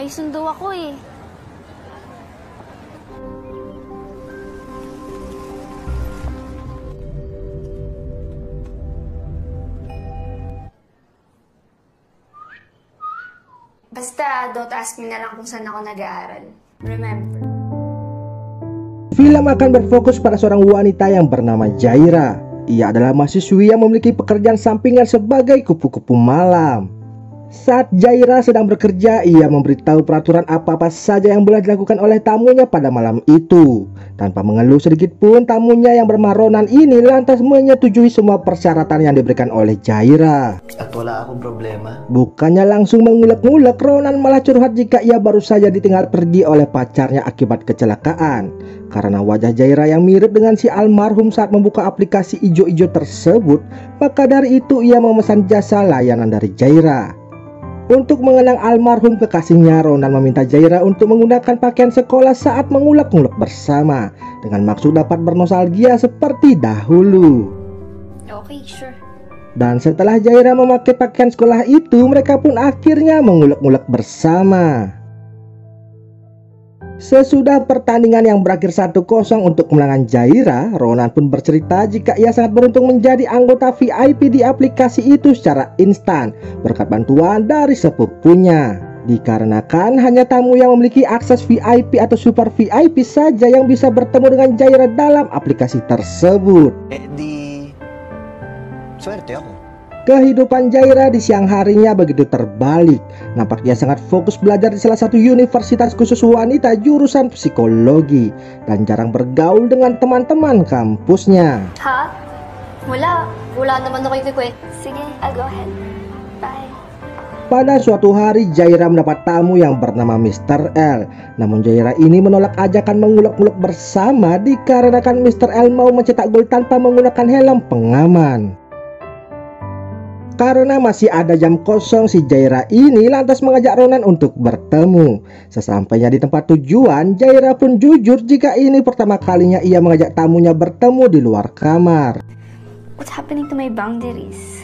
May sundo ako eh. Basta, don't ask me na lang kung saan ako nag-aaral. Remember. Film akan berfokus pada seorang wanita yang bernama Jaira. Ia adalah mahasiswi yang memiliki pekerjaan sampingan sebagai kupu-kupu malam. Saat Jaira sedang bekerja, ia memberitahu peraturan apa-apa saja yang boleh dilakukan oleh tamunya pada malam itu. Tanpa mengeluh sedikit pun, tamunya yang bernama Ronan ini lantas menyetujui semua persyaratan yang diberikan oleh Jaira. At wala akong problema. Bukannya langsung mengulek-ngulek, Ronan malah curhat jika ia baru saja ditinggal pergi oleh pacarnya akibat kecelakaan. Karena wajah Jaira yang mirip dengan si almarhum saat membuka aplikasi ijo-ijo tersebut, maka dari itu ia memesan jasa layanan dari Jaira. Untuk mengenang almarhum kekasihnya, Ronan meminta Jaira untuk menggunakan pakaian sekolah saat mengulek-ngulek bersama, dengan maksud dapat bernostalgia seperti dahulu. Okay, sure. Dan setelah Jaira memakai pakaian sekolah itu, mereka pun akhirnya mengulek-ngulek bersama. Sesudah pertandingan yang berakhir 1-0 untuk kemenangan Jaira, Ronan pun bercerita jika ia sangat beruntung menjadi anggota VIP di aplikasi itu secara instan berkat bantuan dari sepupunya. Dikarenakan hanya tamu yang memiliki akses VIP atau super VIP saja yang bisa bertemu dengan Jaira dalam aplikasi tersebut. Swerte ako. Kehidupan Jaira di siang harinya begitu terbalik. Nampak ia sangat fokus belajar di salah satu universitas khusus wanita jurusan psikologi dan jarang bergaul dengan teman-teman kampusnya. Ha? Wala naman ako ikikwet. Sige, I'll go ahead. Bye. Pada suatu hari Jaira mendapat tamu yang bernama Mr. L. Namun Jaira ini menolak ajakan mengulek-ngulek bersama dikarenakan Mr. L mau mencetak gol tanpa menggunakan helm pengaman. Karena masih ada jam kosong, si Jaira ini lantas mengajak Ronan untuk bertemu. Sesampainya di tempat tujuan, Jaira pun jujur jika ini pertama kalinya ia mengajak tamunya bertemu di luar kamar. What's happening to my boundaries?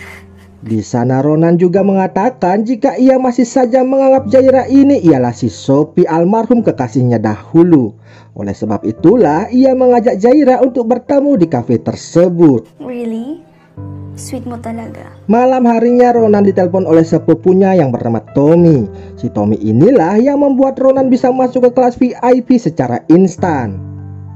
Di sana Ronan juga mengatakan jika ia masih saja menganggap Jaira ini ialah si Sophie almarhum kekasihnya dahulu. Oleh sebab itulah ia mengajak Jaira untuk bertemu di kafe tersebut. Really? Sweet mo talaga. Malam harinya Ronan ditelepon oleh sepupunya yang bernama Tommy. Si Tommy inilah yang membuat Ronan bisa masuk ke kelas VIP secara instan.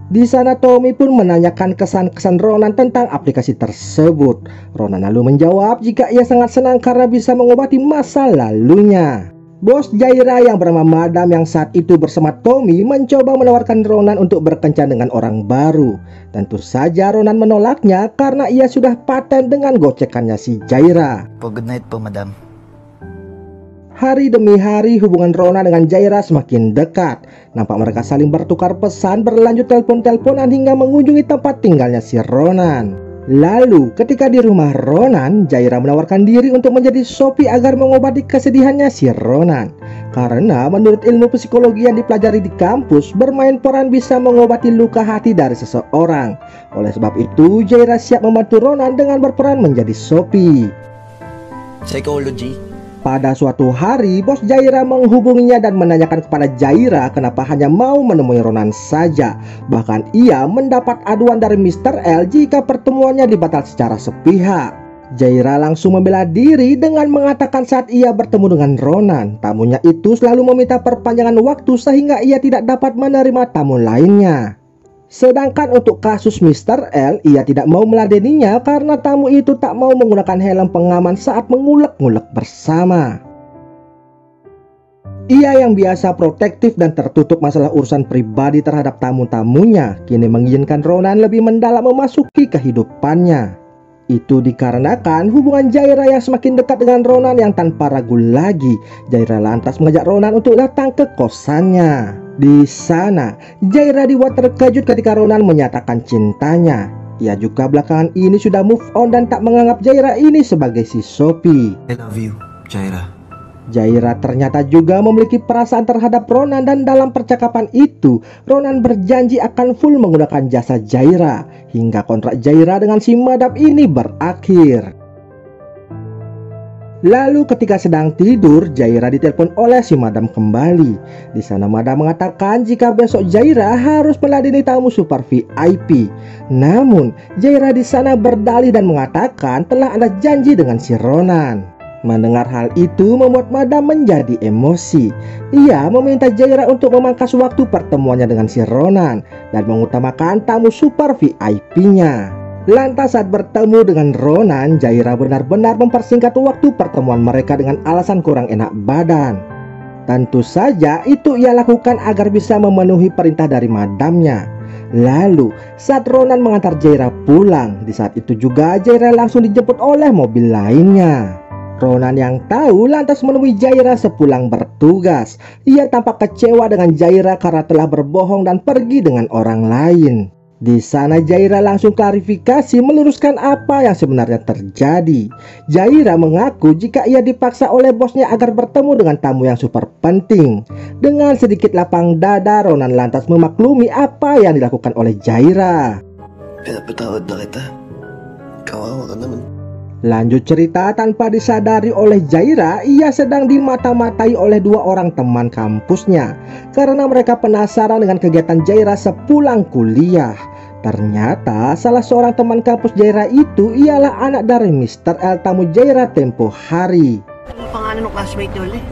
Di sana Tommy pun menanyakan kesan-kesan Ronan tentang aplikasi tersebut. Ronan lalu menjawab jika ia sangat senang karena bisa mengobati masa lalunya. Bos Jaira yang bernama Madam yang saat itu bersama Tommy mencoba menawarkan Ronan untuk berkencan dengan orang baru. Tentu saja Ronan menolaknya karena ia sudah paten dengan gocekannya si Jaira. Good night po, madam. Hari demi hari hubungan Ronan dengan Jaira semakin dekat. Nampak mereka saling bertukar pesan, berlanjut telepon-teleponan hingga mengunjungi tempat tinggalnya si Ronan. Lalu ketika di rumah Ronan, Jaira menawarkan diri untuk menjadi Sophie agar mengobati kesedihannya si Ronan. Karena menurut ilmu psikologi yang dipelajari di kampus, bermain peran bisa mengobati luka hati dari seseorang. Oleh sebab itu, Jaira siap membantu Ronan dengan berperan menjadi Sophie. Psychology. Pada suatu hari, bos Jaira menghubunginya dan menanyakan kepada Jaira kenapa hanya mau menemui Ronan saja. Bahkan ia mendapat aduan dari Mr. L jika pertemuannya dibatalkan secara sepihak. Jaira langsung membela diri dengan mengatakan saat ia bertemu dengan Ronan, tamunya itu selalu meminta perpanjangan waktu sehingga ia tidak dapat menerima tamu lainnya. Sedangkan untuk kasus Mr. L, ia tidak mau meladeninya karena tamu itu tak mau menggunakan helm pengaman saat mengulek-ngulek bersama. Ia yang biasa protektif dan tertutup masalah urusan pribadi terhadap tamu-tamunya, kini mengizinkan Ronan lebih mendalam memasuki kehidupannya. Itu dikarenakan hubungan Jaira yang semakin dekat dengan Ronan yang tanpa ragu lagi, Jaira lantas mengajak Ronan untuk datang ke kosannya. Di sana, Jaira dibuat terkejut ketika Ronan menyatakan cintanya. Ia juga belakangan ini sudah move on dan tak menganggap Jaira ini sebagai si Sophie. I love you, Jaira. Jaira ternyata juga memiliki perasaan terhadap Ronan dan dalam percakapan itu, Ronan berjanji akan full menggunakan jasa Jaira hingga kontrak Jaira dengan si Madam ini berakhir. Lalu ketika sedang tidur, Jaira ditelepon oleh si madam kembali. Di sana madam mengatakan jika besok Jaira harus meladeni tamu super VIP. Namun Jaira di sana berdalih dan mengatakan telah ada janji dengan si Ronan. Mendengar hal itu membuat madam menjadi emosi. Ia meminta Jaira untuk memangkas waktu pertemuannya dengan si Ronan dan mengutamakan tamu super VIP-nya. Lantas saat bertemu dengan Ronan, Jaira benar-benar mempersingkat waktu pertemuan mereka dengan alasan kurang enak badan. Tentu saja itu ia lakukan agar bisa memenuhi perintah dari madamnya. Lalu saat Ronan mengantar Jaira pulang, di saat itu juga Jaira langsung dijemput oleh mobil lainnya. Ronan yang tahu lantas menemui Jaira sepulang bertugas. Ia tampak kecewa dengan Jaira karena telah berbohong dan pergi dengan orang lain. Di sana Jaira langsung klarifikasi meluruskan apa yang sebenarnya terjadi. Jaira mengaku jika ia dipaksa oleh bosnya agar bertemu dengan tamu yang super penting. Dengan sedikit lapang dada, Ronan lantas memaklumi apa yang dilakukan oleh Jaira. Pinapatawad na kita. Kawawa ka naman. Lanjut cerita, tanpa disadari oleh Jaira, ia sedang dimata-matai oleh dua orang teman kampusnya karena mereka penasaran dengan kegiatan Jaira sepulang kuliah. Ternyata salah seorang teman kampus Jaira itu ialah anak dari Mr. L, tamu Jaira tempo hari. Ano pangalan ng classmate niyo ulit?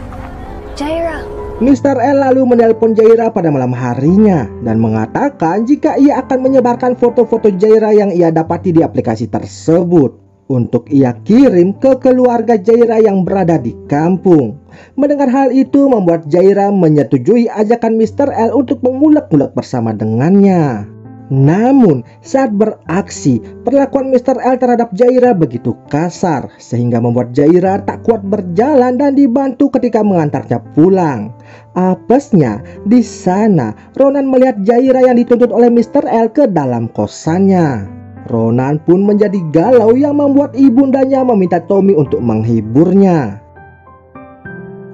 Jaira. Mr. L lalu menelpon Jaira pada malam harinya dan mengatakan jika ia akan menyebarkan foto-foto Jaira yang ia dapati di aplikasi tersebut untuk ia kirim ke keluarga Jaira yang berada di kampung. Mendengar hal itu membuat Jaira menyetujui ajakan Mr. L untuk mengulek-ulek bersama dengannya. Namun saat beraksi, perlakuan Mr. L terhadap Jaira begitu kasar sehingga membuat Jaira tak kuat berjalan dan dibantu ketika mengantarnya pulang. Apesnya, di sana Ronan melihat Jaira yang dituntut oleh Mr. L ke dalam kosannya. Ronan pun menjadi galau yang membuat ibundanya meminta Tommy untuk menghiburnya.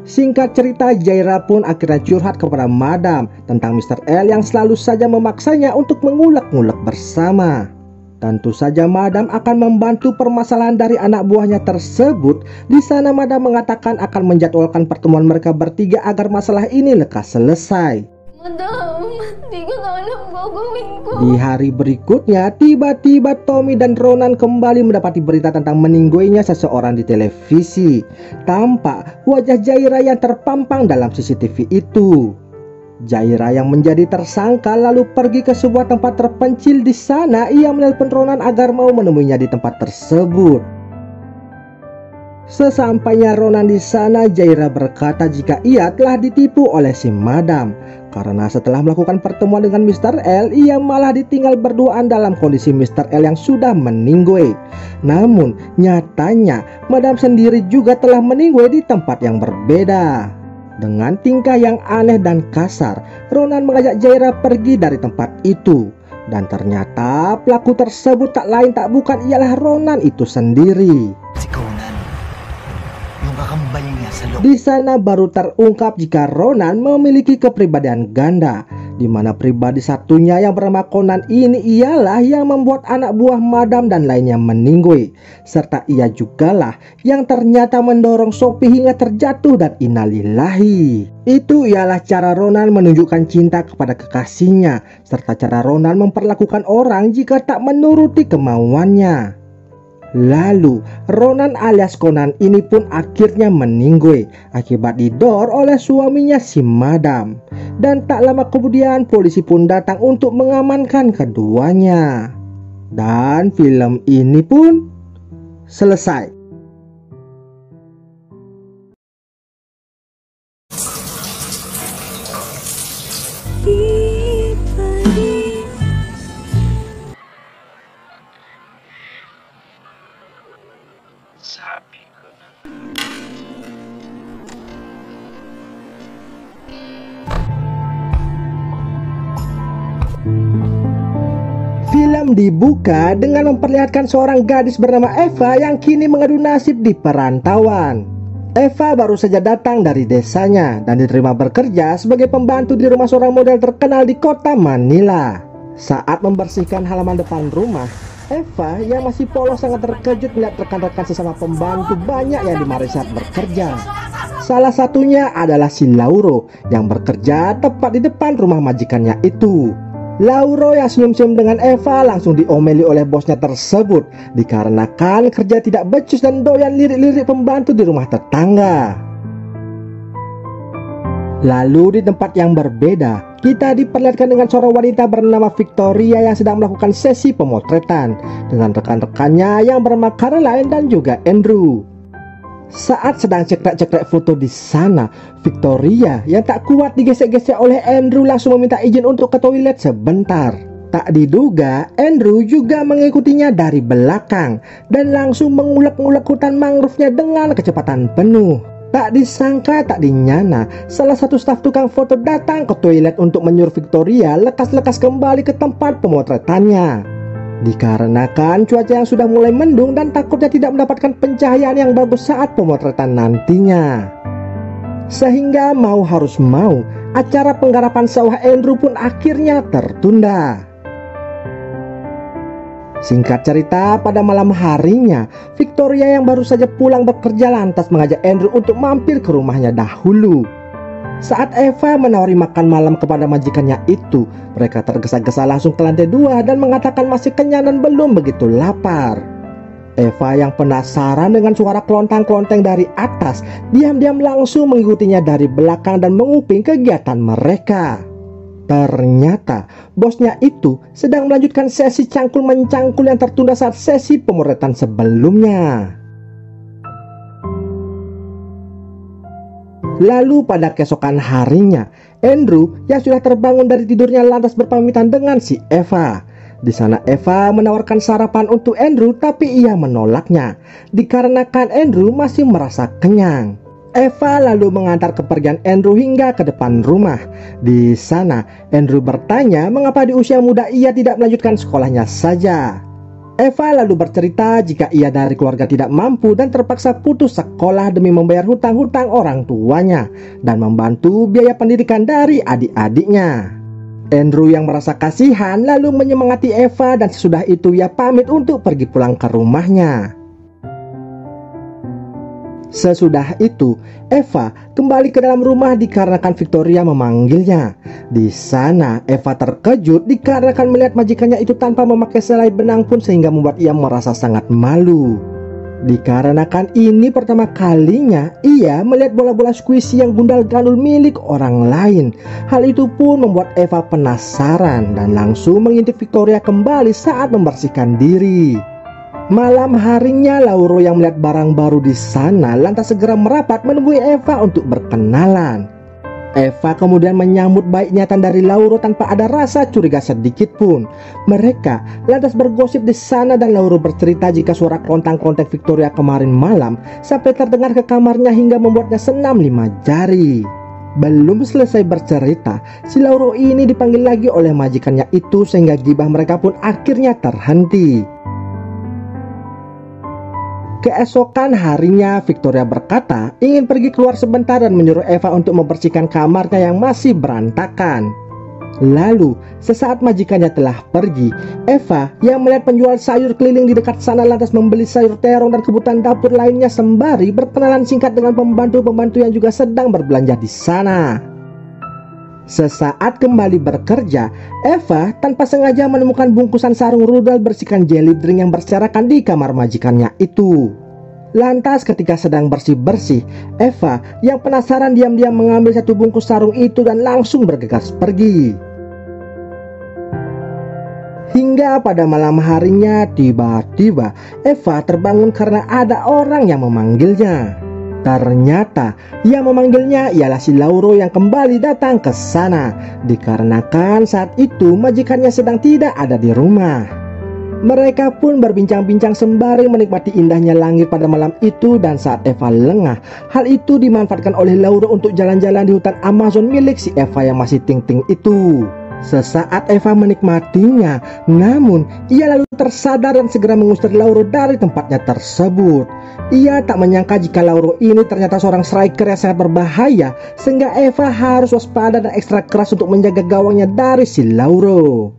Singkat cerita, Jaira pun akhirnya curhat kepada madam tentang Mr. L yang selalu saja memaksanya untuk mengulek-ngulek bersama. Tentu saja madam akan membantu permasalahan dari anak buahnya tersebut. Di sana madam mengatakan akan menjadwalkan pertemuan mereka bertiga agar masalah ini lekas selesai. Madam, di ko na alam gagawin ko. Di hari berikutnya, tiba-tiba Tommy dan Ronan kembali mendapati berita tentang meninggoinya seseorang di televisi. Tampak wajah Jaira yang terpampang dalam CCTV itu. Jaira yang menjadi tersangka lalu pergi ke sebuah tempat terpencil. Di sana ia menelpon Ronan agar mau menemuinya di tempat tersebut. Sesampainya Ronan di sana, Jaira berkata jika ia telah ditipu oleh si madam karena setelah melakukan pertemuan dengan Mr. L, ia malah ditinggal berduaan dalam kondisi Mr. L yang sudah meninggoy. Namun nyatanya madam sendiri juga telah meninggoy di tempat yang berbeda. Dengan tingkah yang aneh dan kasar, Ronan mengajak Jaira pergi dari tempat itu. Dan ternyata pelaku tersebut tak lain tak bukan ialah Ronan itu sendiri. Si Conan. Yung kakambal niya sa loob. Di sana baru terungkap jika Ronan memiliki kepribadian ganda, di mana pribadi satunya yang bernama Conan ini ialah yang membuat anak buah madam dan lainnya meninggoy, serta ia jugalah yang ternyata mendorong Sophie hingga terjatuh dan innalillahi. Itu ialah cara Ronan menunjukkan cinta kepada kekasihnya, serta cara Ronan memperlakukan orang jika tak menuruti kemauannya. Lalu Ronan alias Conan ini pun akhirnya meninggoy akibat didor oleh suaminya si madam. Dan tak lama kemudian polisi pun datang untuk mengamankan keduanya. Dan film ini pun selesai. Film dibuka dengan memperlihatkan seorang gadis bernama Eva yang kini mengadu nasib di perantauan. Eva baru saja datang dari desanya dan diterima bekerja sebagai pembantu di rumah seorang model terkenal di kota Manila. Saat membersihkan halaman depan rumah, Eva yang masih polos sangat terkejut melihat rekan-rekan sesama pembantu banyak yang dimarahi saat bekerja. Salah satunya adalah si Lauro yang bekerja tepat di depan rumah majikannya itu. Lauro yang senyum-senyum dengan Eva langsung diomeli oleh bosnya tersebut dikarenakan kerja tidak becus dan doyan lirik-lirik pembantu di rumah tetangga. Lalu di tempat yang berbeda, kita diperlihatkan dengan seorang wanita bernama Victoria yang sedang melakukan sesi pemotretan dengan rekan-rekannya yang bernama Caroline dan juga Andrew. Saat sedang cekrek-cekrek foto di sana, Victoria yang tak kuat digesek-gesek oleh Andrew langsung meminta izin untuk ke toilet sebentar. Tak diduga, Andrew juga mengikutinya dari belakang dan langsung mengulek-ngulek hutan mangrove-nya dengan kecepatan penuh. Tak disangka, tak dinyana, salah satu staf tukang foto datang ke toilet untuk menyuruh Victoria lekas-lekas kembali ke tempat pemotretannya. Dikarenakan cuaca yang sudah mulai mendung dan takutnya tidak mendapatkan pencahayaan yang bagus saat pemotretan nantinya. Sehingga mau harus mau, acara penggarapan sawah Andrew pun akhirnya tertunda. Singkat cerita, pada malam harinya, Victoria yang baru saja pulang bekerja lantas mengajak Andrew untuk mampir ke rumahnya dahulu. Saat Eva menawari makan malam kepada majikannya itu, mereka tergesa-gesa langsung ke lantai 2 dan mengatakan masih kenyang dan belum begitu lapar. Eva yang penasaran dengan suara kelontang-kelonteng dari atas, diam-diam langsung mengikutinya dari belakang dan menguping kegiatan mereka. Ternyata bosnya itu sedang melanjutkan sesi cangkul-mencangkul yang tertunda saat sesi pemotretan sebelumnya. Lalu pada keesokan harinya, Andrew yang sudah terbangun dari tidurnya lantas berpamitan dengan si Eva. Di sana Eva menawarkan sarapan untuk Andrew tapi ia menolaknya dikarenakan Andrew masih merasa kenyang. Eva lalu mengantar kepergian Andrew hingga ke depan rumah. Di sana, Andrew bertanya mengapa di usia muda ia tidak melanjutkan sekolahnya saja. Eva lalu bercerita jika ia dari keluarga tidak mampu dan terpaksa putus sekolah demi membayar hutang-hutang orang tuanya dan membantu biaya pendidikan dari adik-adiknya. Andrew yang merasa kasihan lalu menyemangati Eva dan sesudah itu ia pamit untuk pergi pulang ke rumahnya. Sesudah itu, Eva kembali ke dalam rumah dikarenakan Victoria memanggilnya. Di sana, Eva terkejut dikarenakan melihat majikannya itu tanpa memakai selai benang pun sehingga membuat ia merasa sangat malu. Dikarenakan ini pertama kalinya ia melihat bola-bola squishy yang gundal gandul milik orang lain. Hal itu pun membuat Eva penasaran dan langsung mengintip Victoria kembali saat membersihkan diri. Malam harinya, Lauro yang melihat barang baru di sana lantas segera merapat menemui Eva untuk berkenalan. Eva kemudian menyambut baik niatan dari Lauro tanpa ada rasa curiga sedikit pun. Mereka lantas bergosip di sana dan Lauro bercerita jika suara klontang-klonteng Victoria kemarin malam sampai terdengar ke kamarnya hingga membuatnya senam 5 jari. Belum selesai bercerita, si Lauro ini dipanggil lagi oleh majikannya itu sehingga gibah mereka pun akhirnya terhenti. Keesokan harinya, Victoria berkata ingin pergi keluar sebentar dan menyuruh Eva untuk membersihkan kamarnya yang masih berantakan. Lalu, sesaat majikannya telah pergi, Eva yang melihat penjual sayur keliling di dekat sana lantas membeli sayur terong dan kebutuhan dapur lainnya sembari berkenalan singkat dengan pembantu-pembantu yang juga sedang berbelanja di sana. Sesaat kembali bekerja, Eva tanpa sengaja menemukan bungkusan sarung rudal bersihkan jelly drink yang berserakan di kamar majikannya itu. Lantas ketika sedang bersih-bersih, Eva yang penasaran diam-diam mengambil satu bungkus sarung itu dan langsung bergegas pergi. Hingga pada malam harinya, tiba-tiba Eva terbangun karena ada orang yang memanggilnya. Ternyata yang memanggilnya ialah si Lauro yang kembali datang ke sana dikarenakan saat itu majikannya sedang tidak ada di rumah. Mereka pun berbincang-bincang sembari menikmati indahnya langit pada malam itu dan saat Eva lengah, hal itu dimanfaatkan oleh Lauro untuk jalan-jalan di hutan Amazon milik si Eva yang masih ting-ting itu. Sesaat Eva menikmatinya, namun ia lalu tersadar dan segera mengusir Lauro dari tempatnya tersebut. Ia tak menyangka jika Lauro ini ternyata seorang striker yang sangat berbahaya, sehingga Eva harus waspada dan ekstra keras untuk menjaga gawangnya dari si Lauro.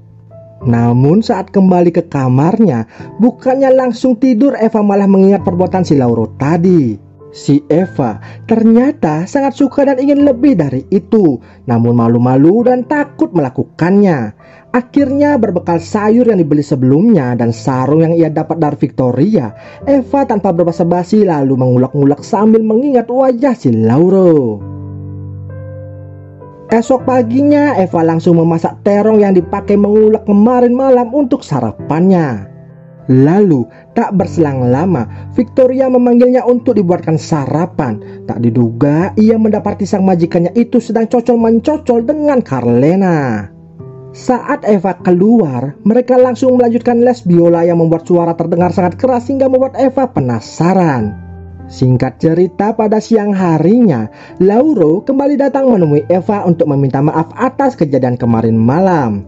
Namun saat kembali ke kamarnya, bukannya langsung tidur, Eva malah mengingat perbuatan si Lauro tadi. Si Eva ternyata sangat suka dan ingin lebih dari itu, namun malu-malu dan takut melakukannya. Akhirnya berbekal sayur yang dibeli sebelumnya dan sarung yang ia dapat dari Victoria, Eva tanpa berbasa-basi lalu mengulek-ngulek sambil mengingat wajah si Lauro. Esok paginya Eva langsung memasak terong yang dipakai mengulek kemarin malam untuk sarapannya. Lalu tak berselang lama Victoria memanggilnya untuk dibuatkan sarapan. Tak diduga ia mendapati sang majikannya itu sedang cocol-mencocol dengan Carlena. Saat Eva keluar, mereka langsung melanjutkan les biola yang membuat suara terdengar sangat keras hingga membuat Eva penasaran. Singkat cerita, pada siang harinya, Lauro kembali datang menemui Eva untuk meminta maaf atas kejadian kemarin malam.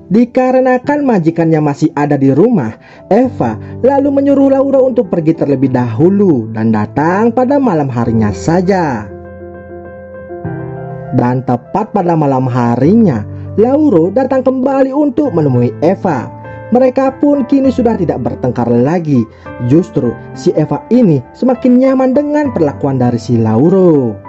Dikarenakan majikannya masih ada di rumah, Eva lalu menyuruh Lauro untuk pergi terlebih dahulu dan datang pada malam harinya saja. Dan tepat pada malam harinya, Lauro datang kembali untuk menemui Eva. Mereka pun kini sudah tidak bertengkar lagi. Justru si Eva ini semakin nyaman dengan perlakuan dari si Lauro.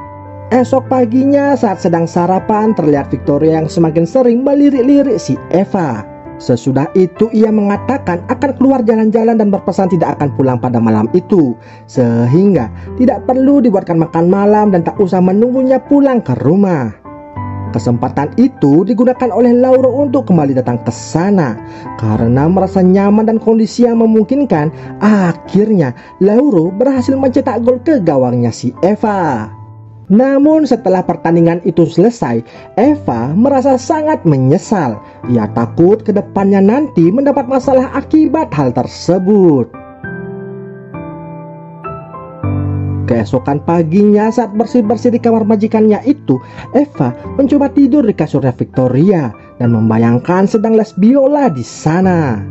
Esok paginya saat sedang sarapan, terlihat Victoria yang semakin sering melirik-lirik si Eva. Sesudah itu ia mengatakan akan keluar jalan-jalan dan berpesan tidak akan pulang pada malam itu, sehingga tidak perlu dibuatkan makan malam dan tak usah menunggunya pulang ke rumah. Kesempatan itu digunakan oleh Lauro untuk kembali datang ke sana. Karena merasa nyaman dan kondisi yang memungkinkan, akhirnya Lauro berhasil mencetak gol ke gawangnya si Eva. Namun setelah pertandingan itu selesai, Eva merasa sangat menyesal. Ia takut kedepannya nanti mendapat masalah akibat hal tersebut. Keesokan paginya saat bersih-bersih di kamar majikannya itu, Eva mencoba tidur di kasurnya Victoria dan membayangkan sedang les biola di sana.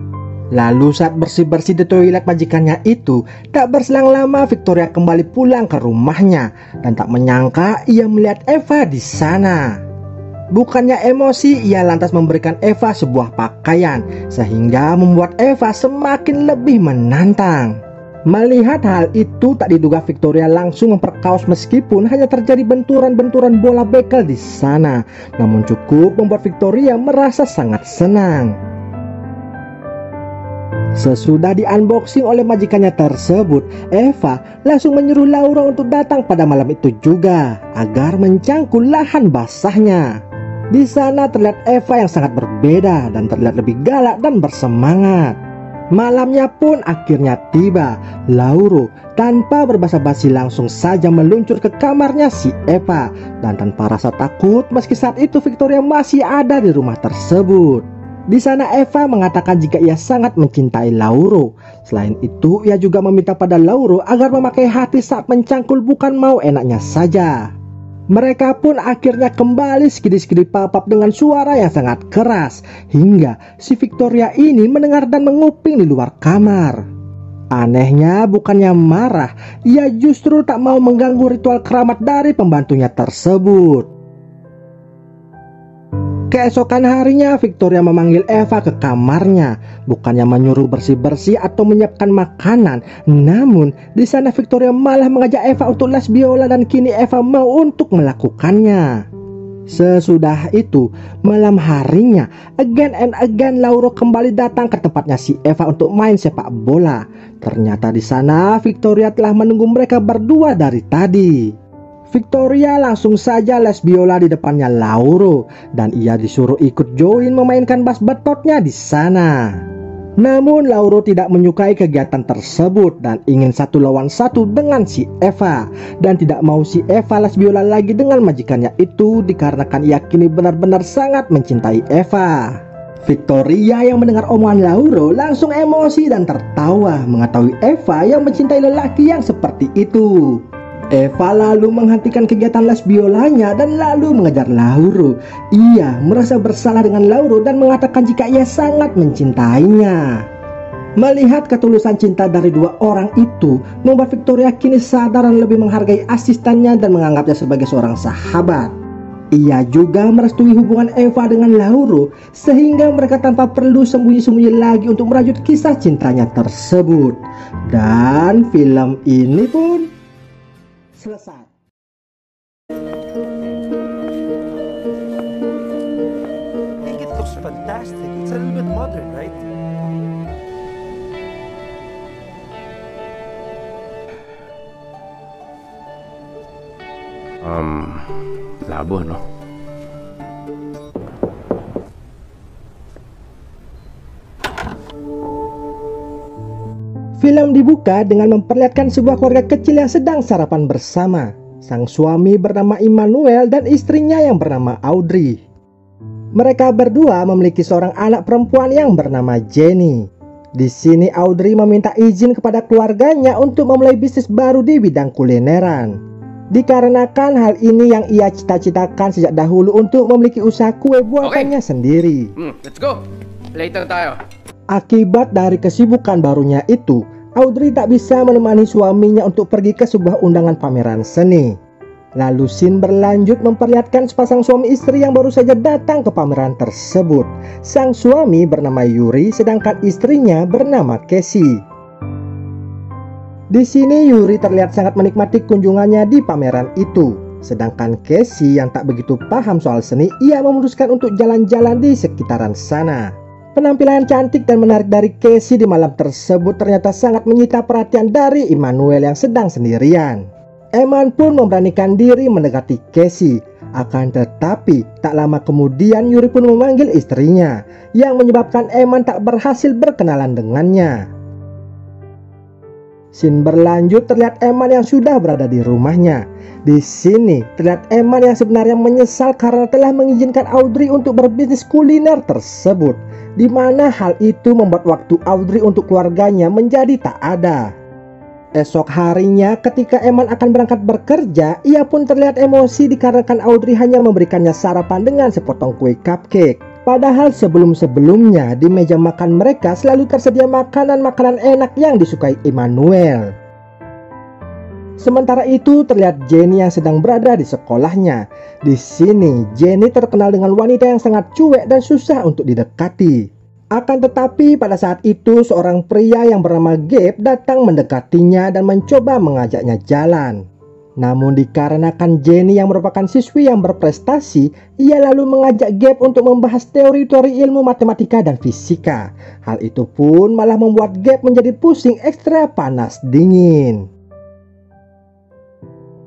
Lalu saat bersih-bersih di toilet majikannya itu, tak berselang lama Victoria kembali pulang ke rumahnya dan tak menyangka ia melihat Eva di sana. Bukannya emosi, ia lantas memberikan Eva sebuah pakaian sehingga membuat Eva semakin lebih menantang. Melihat hal itu, tak diduga Victoria langsung memperkaos meskipun hanya terjadi benturan-benturan bola bekel di sana. Namun cukup membuat Victoria merasa sangat senang. Sesudah di-unboxing oleh majikannya tersebut, Eva langsung menyuruh Lauro untuk datang pada malam itu juga agar mencangkul lahan basahnya. Di sana terlihat Eva yang sangat berbeda dan terlihat lebih galak dan bersemangat. Malamnya pun akhirnya tiba. Lauro tanpa berbasa-basi langsung saja meluncur ke kamarnya si Eva dan tanpa rasa takut, meski saat itu Victoria masih ada di rumah tersebut. Di sana Eva mengatakan jika ia sangat mencintai Lauro. Selain itu, ia juga meminta pada Lauro agar memakai hati saat mencangkul, bukan mau enaknya saja. Mereka pun akhirnya kembali skidi-skidi papap dengan suara yang sangat keras, hingga si Victoria ini mendengar dan menguping di luar kamar. Anehnya bukannya marah, ia justru tak mau mengganggu ritual keramat dari pembantunya tersebut. Keesokan harinya Victoria memanggil Eva ke kamarnya, bukannya menyuruh bersih-bersih atau menyiapkan makanan. Namun di sana Victoria malah mengajak Eva untuk les biola dan kini Eva mau untuk melakukannya. Sesudah itu, malam harinya, again and again Lauro kembali datang ke tempatnya si Eva untuk main sepak bola. Ternyata di sana Victoria telah menunggu mereka berdua dari tadi. Victoria langsung saja les biola di depannya Lauro dan ia disuruh ikut join memainkan bass betotnya di sana. Namun Lauro tidak menyukai kegiatan tersebut dan ingin 1 lawan 1 dengan si Eva, dan tidak mau si Eva les biola lagi dengan majikannya itu dikarenakan ia kini benar-benar sangat mencintai Eva. Victoria yang mendengar omongan Lauro langsung emosi dan tertawa mengetahui Eva yang mencintai lelaki yang seperti itu. Eva lalu menghentikan kegiatan les biolanya dan lalu mengejar Lauro. Ia merasa bersalah dengan Lauro dan mengatakan jika ia sangat mencintainya. Melihat ketulusan cinta dari dua orang itu membuat Victoria kini sadar dan lebih menghargai asistennya dan menganggapnya sebagai seorang sahabat. Ia juga merestui hubungan Eva dengan Lauro sehingga mereka tanpa perlu sembunyi-sembunyi lagi untuk merajut kisah cintanya tersebut. Dan film ini pun selesai. I think it looks fantastic. It's a little bit modern, right? Labo, no? Film dibuka dengan memperlihatkan sebuah keluarga kecil yang sedang sarapan bersama. Sang suami bernama Immanuel dan istrinya yang bernama Audrey. Mereka berdua memiliki seorang anak perempuan yang bernama Jenny. Di sini Audrey meminta izin kepada keluarganya untuk memulai bisnis baru di bidang kulineran. Dikarenakan hal ini yang ia cita-citakan sejak dahulu untuk memiliki usaha kue buatannya sendiri. Let's go! Later tayo. Akibat dari kesibukan barunya itu, Audrey tak bisa menemani suaminya untuk pergi ke sebuah undangan pameran seni. Lalu scene berlanjut memperlihatkan sepasang suami istri yang baru saja datang ke pameran tersebut. Sang suami bernama Yuri, sedangkan istrinya bernama Casey. Di sini Yuri terlihat sangat menikmati kunjungannya di pameran itu. Sedangkan Casey yang tak begitu paham soal seni, ia memutuskan untuk jalan-jalan di sekitaran sana. Penampilan cantik dan menarik dari Casey di malam tersebut ternyata sangat menyita perhatian dari Immanuel yang sedang sendirian. Eman pun memberanikan diri mendekati Casey. Akan tetapi tak lama kemudian Yuri pun memanggil istrinya, yang menyebabkan Eman tak berhasil berkenalan dengannya. Scene berlanjut terlihat Eman yang sudah berada di rumahnya. Di sini terlihat Eman yang sebenarnya menyesal karena telah mengizinkan Audrey untuk berbisnis kuliner tersebut, di mana hal itu membuat waktu Audrey untuk keluarganya menjadi tak ada. Esok harinya ketika Eman akan berangkat bekerja, ia pun terlihat emosi dikarenakan Audrey hanya memberikannya sarapan dengan sepotong kue cupcake. Padahal sebelum-sebelumnya di meja makan mereka selalu tersedia makanan-makanan enak yang disukai Immanuel. Sementara itu terlihat Jenny yang sedang berada di sekolahnya. Di sini Jenny terkenal dengan wanita yang sangat cuek dan susah untuk didekati. Akan tetapi pada saat itu seorang pria yang bernama Gabe datang mendekatinya dan mencoba mengajaknya jalan. Namun dikarenakan Jenny yang merupakan siswi yang berprestasi, ia lalu mengajak Gabe untuk membahas teori-teori ilmu matematika dan fisika. Hal itu pun malah membuat Gabe menjadi pusing ekstra panas dingin.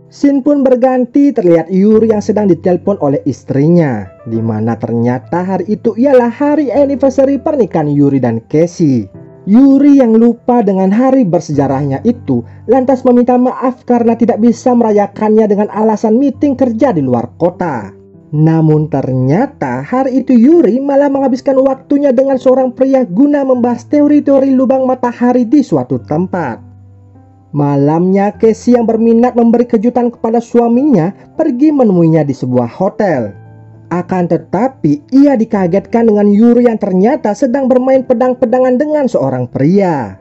Scene pun berganti terlihat Yuri yang sedang ditelepon oleh istrinya, di mana ternyata hari itu ialah hari anniversary pernikahan Yuri dan Casey. Yuri yang lupa dengan hari bersejarahnya itu lantas meminta maaf karena tidak bisa merayakannya dengan alasan meeting kerja di luar kota. Namun ternyata hari itu Yuri malah menghabiskan waktunya dengan seorang pria guna membahas teori-teori lubang matahari di suatu tempat. Malamnya Casey yang berminat memberi kejutan kepada suaminya pergi menemuinya di sebuah hotel. Akan tetapi ia dikagetkan dengan Yuri yang ternyata sedang bermain pedang-pedangan dengan seorang pria.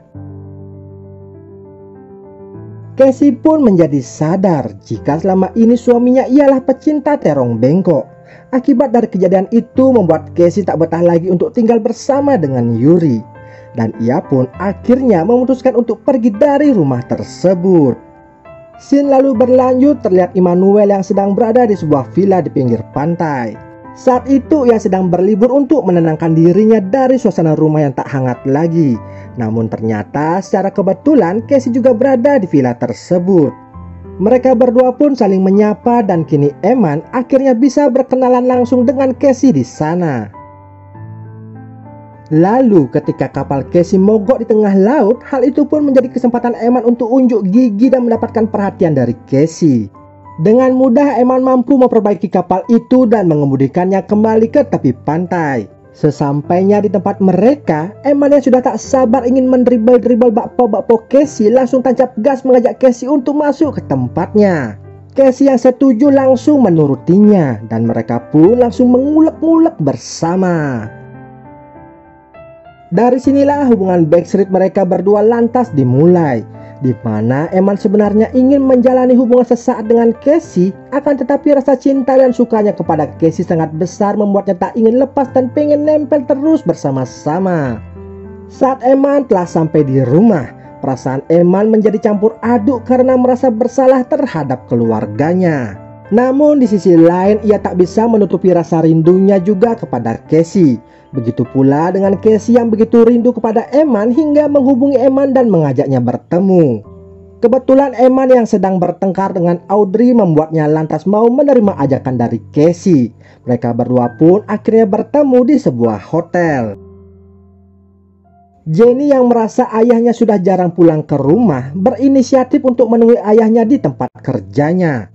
Casey pun menjadi sadar jika selama ini suaminya ialah pecinta terong bengkok. Akibat dari kejadian itu membuat Casey tak betah lagi untuk tinggal bersama dengan Yuri. Dan ia pun akhirnya memutuskan untuk pergi dari rumah tersebut. Scene lalu berlanjut terlihat Immanuel yang sedang berada di sebuah villa di pinggir pantai. Saat itu ia sedang berlibur untuk menenangkan dirinya dari suasana rumah yang tak hangat lagi. Namun ternyata secara kebetulan Casey juga berada di villa tersebut. Mereka berdua pun saling menyapa dan kini Eman akhirnya bisa berkenalan langsung dengan Casey di sana. Lalu ketika kapal Casey mogok di tengah laut, hal itu pun menjadi kesempatan Eman untuk unjuk gigi dan mendapatkan perhatian dari Casey. Dengan mudah Eman mampu memperbaiki kapal itu dan mengemudikannya kembali ke tepi pantai. Sesampainya di tempat mereka, Eman yang sudah tak sabar ingin mendribble bakpo Casey langsung tancap gas mengajak Casey untuk masuk ke tempatnya. Casey yang setuju langsung menurutinya dan mereka pun langsung mengulek-ngulek bersama. Dari sinilah hubungan backstreet mereka berdua lantas dimulai. di mana Eman sebenarnya ingin menjalani hubungan sesaat dengan Casey, akan tetapi rasa cinta dan sukanya kepada Casey sangat besar membuatnya tak ingin lepas dan pengen nempel terus bersama-sama. Saat Eman telah sampai di rumah, perasaan Eman menjadi campur aduk karena merasa bersalah terhadap keluarganya. Namun di sisi lain ia tak bisa menutupi rasa rindunya juga kepada Casey. Begitu pula dengan Casey yang begitu rindu kepada Eman hingga menghubungi Eman dan mengajaknya bertemu. Kebetulan Eman yang sedang bertengkar dengan Audrey membuatnya lantas mau menerima ajakan dari Casey. Mereka berdua pun akhirnya bertemu di sebuah hotel. Jenny yang merasa ayahnya sudah jarang pulang ke rumah berinisiatif untuk menemui ayahnya di tempat kerjanya.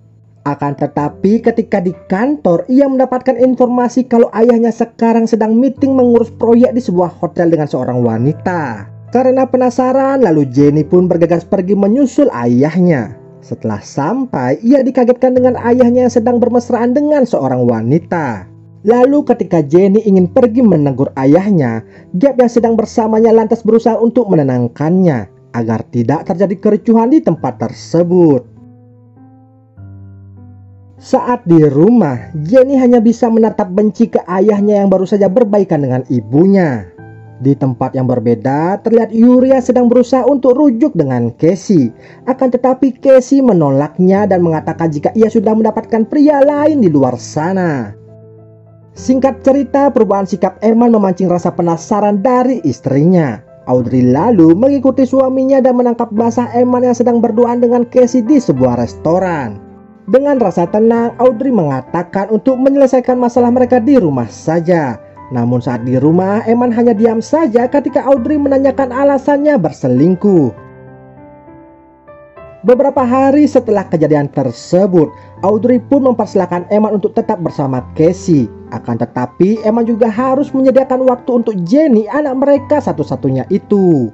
Akan tetapi ketika di kantor ia mendapatkan informasi kalau ayahnya sekarang sedang meeting mengurus proyek di sebuah hotel dengan seorang wanita. Karena penasaran lalu Jenny pun bergegas pergi menyusul ayahnya. Setelah sampai ia dikagetkan dengan ayahnya yang sedang bermesraan dengan seorang wanita. Lalu ketika Jenny ingin pergi menegur ayahnya, Gabe yang sedang bersamanya lantas berusaha untuk menenangkannya agar tidak terjadi kericuhan di tempat tersebut. Saat di rumah, Jenny hanya bisa menatap benci ke ayahnya yang baru saja berbaikan dengan ibunya. Di tempat yang berbeda, terlihat Yuri yang sedang berusaha untuk rujuk dengan Casey. Akan tetapi Casey menolaknya dan mengatakan jika ia sudah mendapatkan pria lain di luar sana. Singkat cerita, perubahan sikap Eman memancing rasa penasaran dari istrinya. Audrey lalu mengikuti suaminya dan menangkap basah Eman yang sedang berduaan dengan Casey di sebuah restoran. Dengan rasa tenang, Audrey mengatakan untuk menyelesaikan masalah mereka di rumah saja. Namun saat di rumah, Eman hanya diam saja ketika Audrey menanyakan alasannya berselingkuh. Beberapa hari setelah kejadian tersebut, Audrey pun mempersilahkan Eman untuk tetap bersama Casey. Akan tetapi, Eman juga harus menyediakan waktu untuk Jenny, anak mereka satu-satunya itu.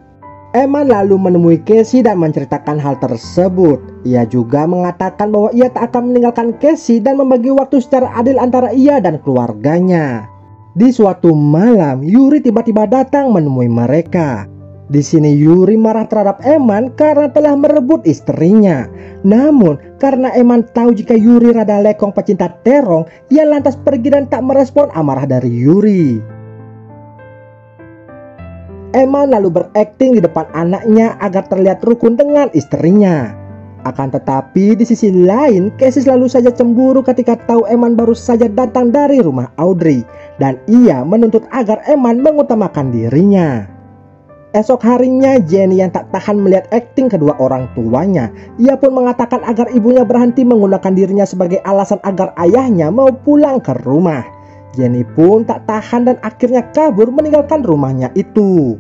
Eman lalu menemui Casey dan menceritakan hal tersebut. Ia juga mengatakan bahwa ia tak akan meninggalkan Casey dan membagi waktu secara adil antara ia dan keluarganya. Di suatu malam, Yuri tiba-tiba datang menemui mereka. Di sini Yuri marah terhadap Eman karena telah merebut istrinya. Namun karena Eman tahu jika Yuri rada lekong pecinta terong, ia lantas pergi dan tak merespon amarah dari Yuri. Eman lalu berakting di depan anaknya agar terlihat rukun dengan istrinya. Akan tetapi di sisi lain, Casey selalu saja cemburu ketika tahu Eman baru saja datang dari rumah Audrey. Dan ia menuntut agar Eman mengutamakan dirinya. Esok harinya Jenny yang tak tahan melihat akting kedua orang tuanya. Ia pun mengatakan agar ibunya berhenti menggunakan dirinya sebagai alasan agar ayahnya mau pulang ke rumah. Jenny pun tak tahan dan akhirnya kabur meninggalkan rumahnya itu.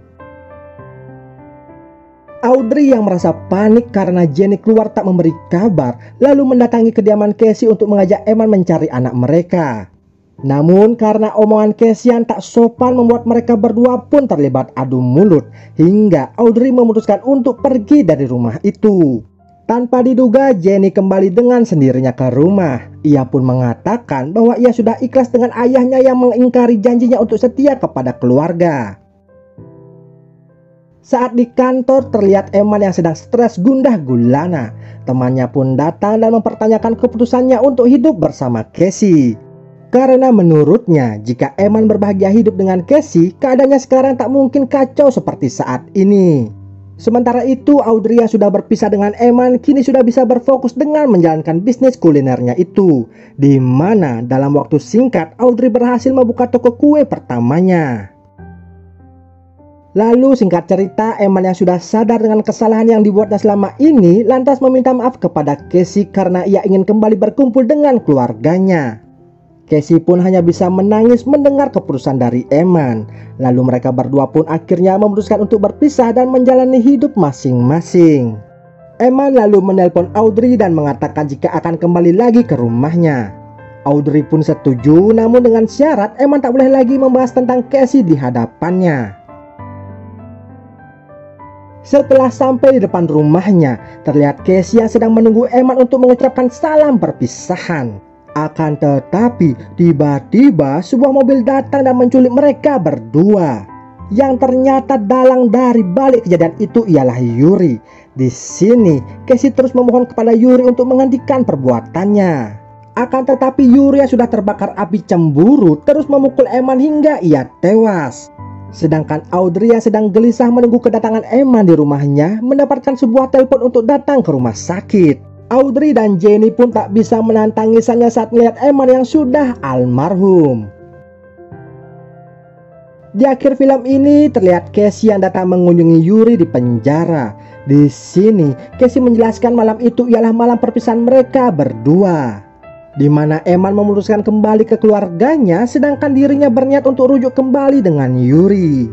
Audrey yang merasa panik karena Jenny keluar tak memberi kabar, lalu mendatangi kediaman Casey untuk mengajak Eman mencari anak mereka. Namun karena omongan Casey yang tak sopan membuat mereka berdua pun terlibat adu mulut, hingga Audrey memutuskan untuk pergi dari rumah itu. Tanpa diduga, Jenny kembali dengan sendirinya ke rumah. Ia pun mengatakan bahwa ia sudah ikhlas dengan ayahnya yang mengingkari janjinya untuk setia kepada keluarga. Saat di kantor terlihat Eman yang sedang stres gundah gulana. Temannya pun datang dan mempertanyakan keputusannya untuk hidup bersama Casey. Karena menurutnya jika Eman berbahagia hidup dengan Casey, keadaannya sekarang tak mungkin kacau seperti saat ini. Sementara itu Audrey yang sudah berpisah dengan Eman kini sudah bisa berfokus dengan menjalankan bisnis kulinernya itu. Di mana dalam waktu singkat Audrey berhasil membuka toko kue pertamanya. Lalu singkat cerita, Eman yang sudah sadar dengan kesalahan yang dibuatnya selama ini lantas meminta maaf kepada Casey karena ia ingin kembali berkumpul dengan keluarganya. Casey pun hanya bisa menangis mendengar keputusan dari Eman. Lalu mereka berdua pun akhirnya memutuskan untuk berpisah dan menjalani hidup masing-masing. Eman lalu menelpon Audrey dan mengatakan jika akan kembali lagi ke rumahnya. Audrey pun setuju, namun dengan syarat Eman tak boleh lagi membahas tentang Casey di hadapannya. Setelah sampai di depan rumahnya, terlihat Casey yang sedang menunggu Eman untuk mengucapkan salam perpisahan. Akan tetapi tiba-tiba sebuah mobil datang dan menculik mereka berdua. Yang ternyata dalang dari balik kejadian itu ialah Yuri. Di sini, Casey terus memohon kepada Yuri untuk menghentikan perbuatannya. Akan tetapi Yuri yang sudah terbakar api cemburu terus memukul Eman hingga ia tewas. Sedangkan Audrey yang sedang gelisah menunggu kedatangan Eman di rumahnya mendapatkan sebuah telepon untuk datang ke rumah sakit. Audrey dan Jenny pun tak bisa menahan tangisannya saat melihat Eman yang sudah almarhum. Di akhir film ini terlihat Casey yang datang mengunjungi Yuri di penjara. Di sini Casey menjelaskan malam itu ialah malam perpisahan mereka berdua, di mana Eman memutuskan kembali ke keluarganya sedangkan dirinya berniat untuk rujuk kembali dengan Yuri.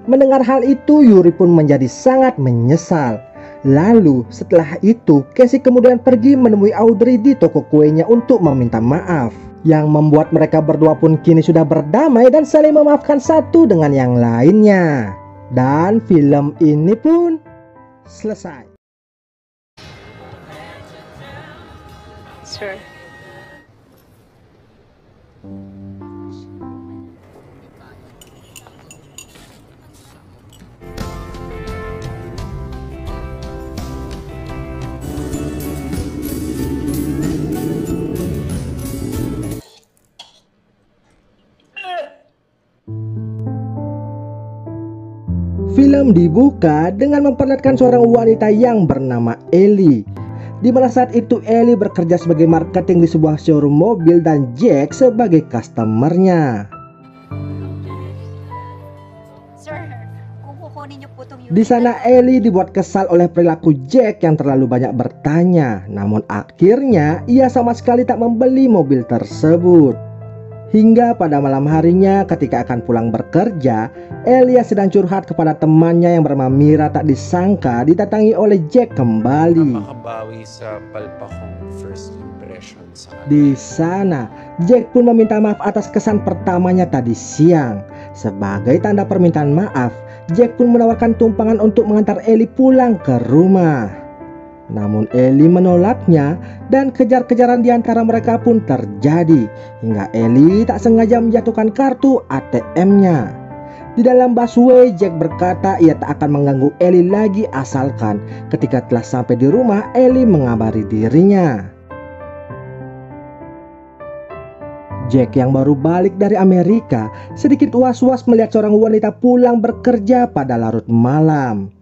Mendengar hal itu Yuri pun menjadi sangat menyesal. Lalu setelah itu Casey kemudian pergi menemui Audrey di toko kuenya untuk meminta maaf, yang membuat mereka berdua pun kini sudah berdamai dan saling memaafkan satu dengan yang lainnya. Dan film ini pun selesai. Sure. Film dibuka dengan memperlihatkan seorang wanita yang bernama Ellie, di mana saat itu Ellie bekerja sebagai marketing di sebuah showroom mobil dan Jack sebagai customernya. Sir, kung kukunin niyo po itong Di sana Ellie dibuat kesal oleh perilaku Jack yang terlalu banyak bertanya, namun akhirnya ia sama sekali tak membeli mobil tersebut. Hingga pada malam harinya ketika akan pulang bekerja, Elia sedang curhat kepada temannya yang bernama Mira, tak disangka didatangi oleh Jack kembali. Makabawi sa palpakong first impression sa kanya. Di sana, Jack pun meminta maaf atas kesan pertamanya tadi siang. Sebagai tanda permintaan maaf, Jack pun menawarkan tumpangan untuk mengantar Ellie pulang ke rumah. Namun Ellie menolaknya dan kejar-kejaran di antara mereka pun terjadi hingga Ellie tak sengaja menjatuhkan kartu ATM-nya. Di dalam busway, Jack berkata ia tak akan mengganggu Ellie lagi asalkan ketika telah sampai di rumah Ellie mengabari dirinya. Jack yang baru balik dari Amerika sedikit was-was melihat seorang wanita pulang bekerja pada larut malam.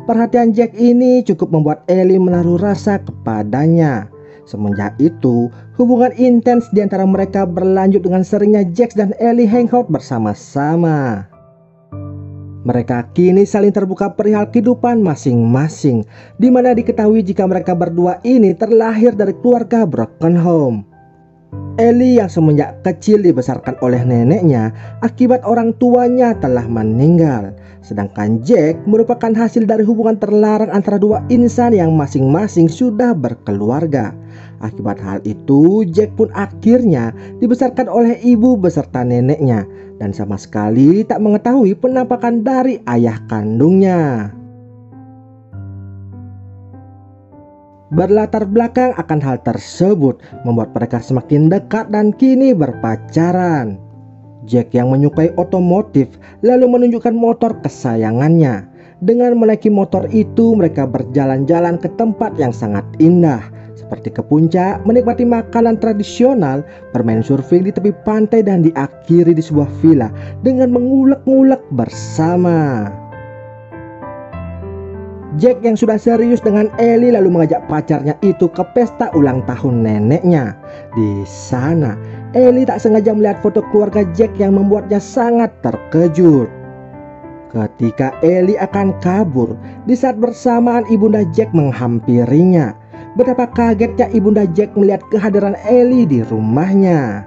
Perhatian Jack ini cukup membuat Ellie menaruh rasa kepadanya. Semenjak itu, hubungan intens di antara mereka berlanjut dengan seringnya Jack dan Ellie hangout bersama-sama. Mereka kini saling terbuka perihal kehidupan masing-masing, di mana diketahui jika mereka berdua ini terlahir dari keluarga broken home. Ellie yang semenjak kecil dibesarkan oleh neneknya akibat orang tuanya telah meninggal. Sedangkan Jack merupakan hasil dari hubungan terlarang antara dua insan yang masing-masing sudah berkeluarga. Akibat hal itu, Jack pun akhirnya dibesarkan oleh ibu beserta neneknya dan sama sekali tak mengetahui penampakan dari ayah kandungnya. Berlatar belakang akan hal tersebut membuat mereka semakin dekat dan kini berpacaran. Jack yang menyukai otomotif lalu menunjukkan motor kesayangannya. Dengan menaiki motor itu mereka berjalan-jalan ke tempat yang sangat indah, seperti ke puncak, menikmati makanan tradisional, bermain surfing di tepi pantai dan diakhiri di sebuah villa dengan mengulek-ngulek bersama. Jack yang sudah serius dengan Ellie lalu mengajak pacarnya itu ke pesta ulang tahun neneknya. Di sana, Ellie tak sengaja melihat foto keluarga Jack yang membuatnya sangat terkejut. Ketika Ellie akan kabur, di saat bersamaan ibunda Jack menghampirinya. Betapa kagetnya ibunda Jack melihat kehadiran Ellie di rumahnya.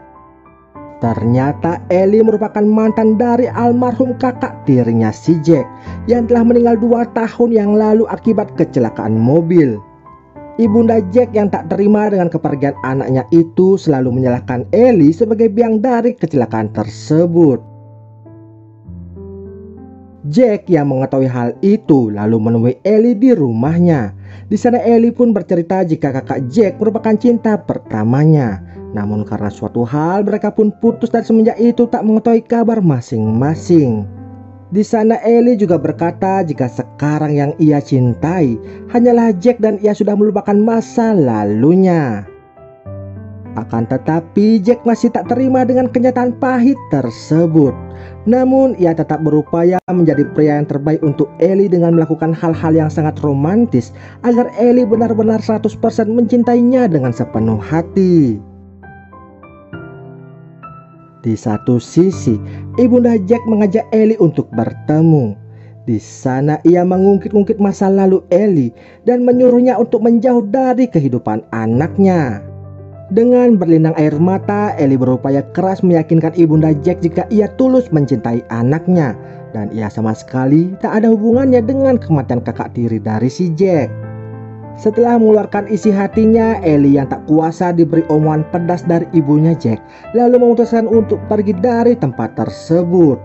Ternyata Ellie merupakan mantan dari almarhum kakak tirinya si Jack yang telah meninggal 2 tahun yang lalu akibat kecelakaan mobil. Ibunda Jack yang tak terima dengan kepergian anaknya itu selalu menyalahkan Ellie sebagai biang dari kecelakaan tersebut. Jack yang mengetahui hal itu lalu menemui Ellie di rumahnya. Di sana Ellie pun bercerita jika kakak Jack merupakan cinta pertamanya. Namun karena suatu hal mereka pun putus dan semenjak itu tak mengetahui kabar masing-masing. Di sana Ellie juga berkata jika sekarang yang ia cintai hanyalah Jack dan ia sudah melupakan masa lalunya. Akan tetapi Jack masih tak terima dengan kenyataan pahit tersebut. Namun ia tetap berupaya menjadi pria yang terbaik untuk Ellie dengan melakukan hal-hal yang sangat romantis agar Ellie benar-benar 100% mencintainya dengan sepenuh hati. Di satu sisi, ibunda Jack mengajak Ellie untuk bertemu. Di sana ia mengungkit-ungkit masa lalu Ellie dan menyuruhnya untuk menjauh dari kehidupan anaknya. Dengan berlinang air mata, Ellie berupaya keras meyakinkan ibunda Jack jika ia tulus mencintai anaknya dan ia sama sekali tak ada hubungannya dengan kematian kakak tiri dari si Jack. Setelah mengeluarkan isi hatinya, Ellie yang tak kuasa diberi omongan pedas dari ibunya Jack, lalu memutuskan untuk pergi dari tempat tersebut.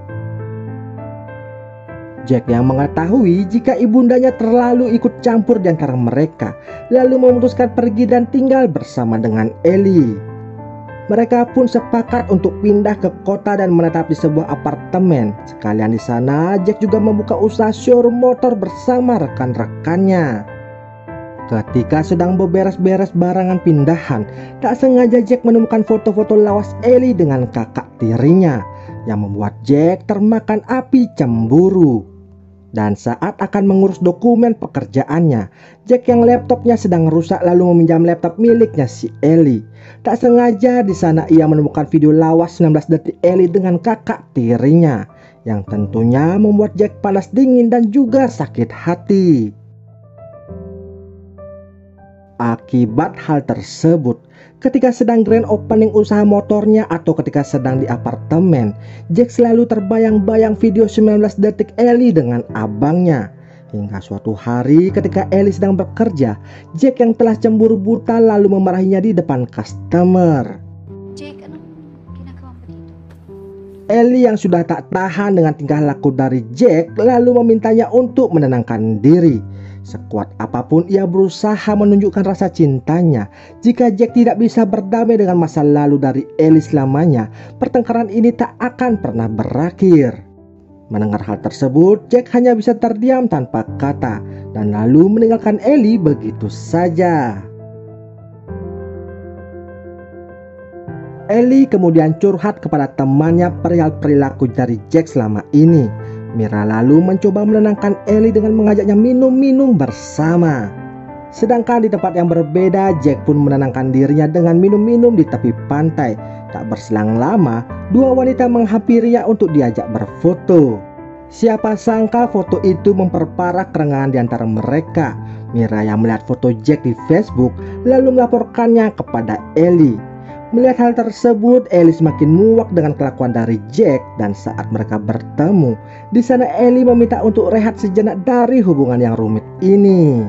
Jack yang mengetahui jika ibundanya terlalu ikut campur di antara mereka, lalu memutuskan pergi dan tinggal bersama dengan Ellie. Mereka pun sepakat untuk pindah ke kota dan menetap di sebuah apartemen. Sekalian di sana, Jack juga membuka usaha showroom motor bersama rekan-rekannya. Ketika sedang beberes-beres barangan pindahan, tak sengaja Jack menemukan foto-foto lawas Ellie dengan kakak tirinya, yang membuat Jack termakan api cemburu. Dan saat akan mengurus dokumen pekerjaannya, Jack yang laptopnya sedang rusak lalu meminjam laptop miliknya si Ellie. Tak sengaja di sana ia menemukan video lawas 19 detik Ellie dengan kakak tirinya, yang tentunya membuat Jack panas dingin dan juga sakit hati. Akibat hal tersebut, ketika sedang grand opening usaha motornya atau ketika sedang di apartemen, Jack selalu terbayang-bayang video 19 detik Ellie dengan abangnya. Hingga suatu hari ketika Ellie sedang bekerja, Jack yang telah cemburu buta lalu memarahinya di depan customer. Jake, anong ginagawa mo dito? Ellie yang sudah tak tahan dengan tingkah laku dari Jack lalu memintanya untuk menenangkan diri. Sekuat apapun ia berusaha menunjukkan rasa cintanya. Jika Jack tidak bisa berdamai dengan masa lalu dari Ellie selamanya, pertengkaran ini tak akan pernah berakhir. Mendengar hal tersebut, Jack hanya bisa terdiam tanpa kata dan lalu meninggalkan Ellie begitu saja. Ellie kemudian curhat kepada temannya perihal perilaku dari Jack selama ini. Mira lalu mencoba menenangkan Ellie dengan mengajaknya minum-minum bersama. Sedangkan di tempat yang berbeda, Jack pun menenangkan dirinya dengan minum-minum di tepi pantai. Tak berselang lama, dua wanita menghampirinya untuk diajak berfoto. Siapa sangka foto itu memperparah kerengangan di antara mereka. Mira yang melihat foto Jack di Facebook lalu melaporkannya kepada Ellie. Melihat hal tersebut, Ellie semakin muak dengan kelakuan dari Jack dan saat mereka bertemu, di sana Ellie meminta untuk rehat sejenak dari hubungan yang rumit ini.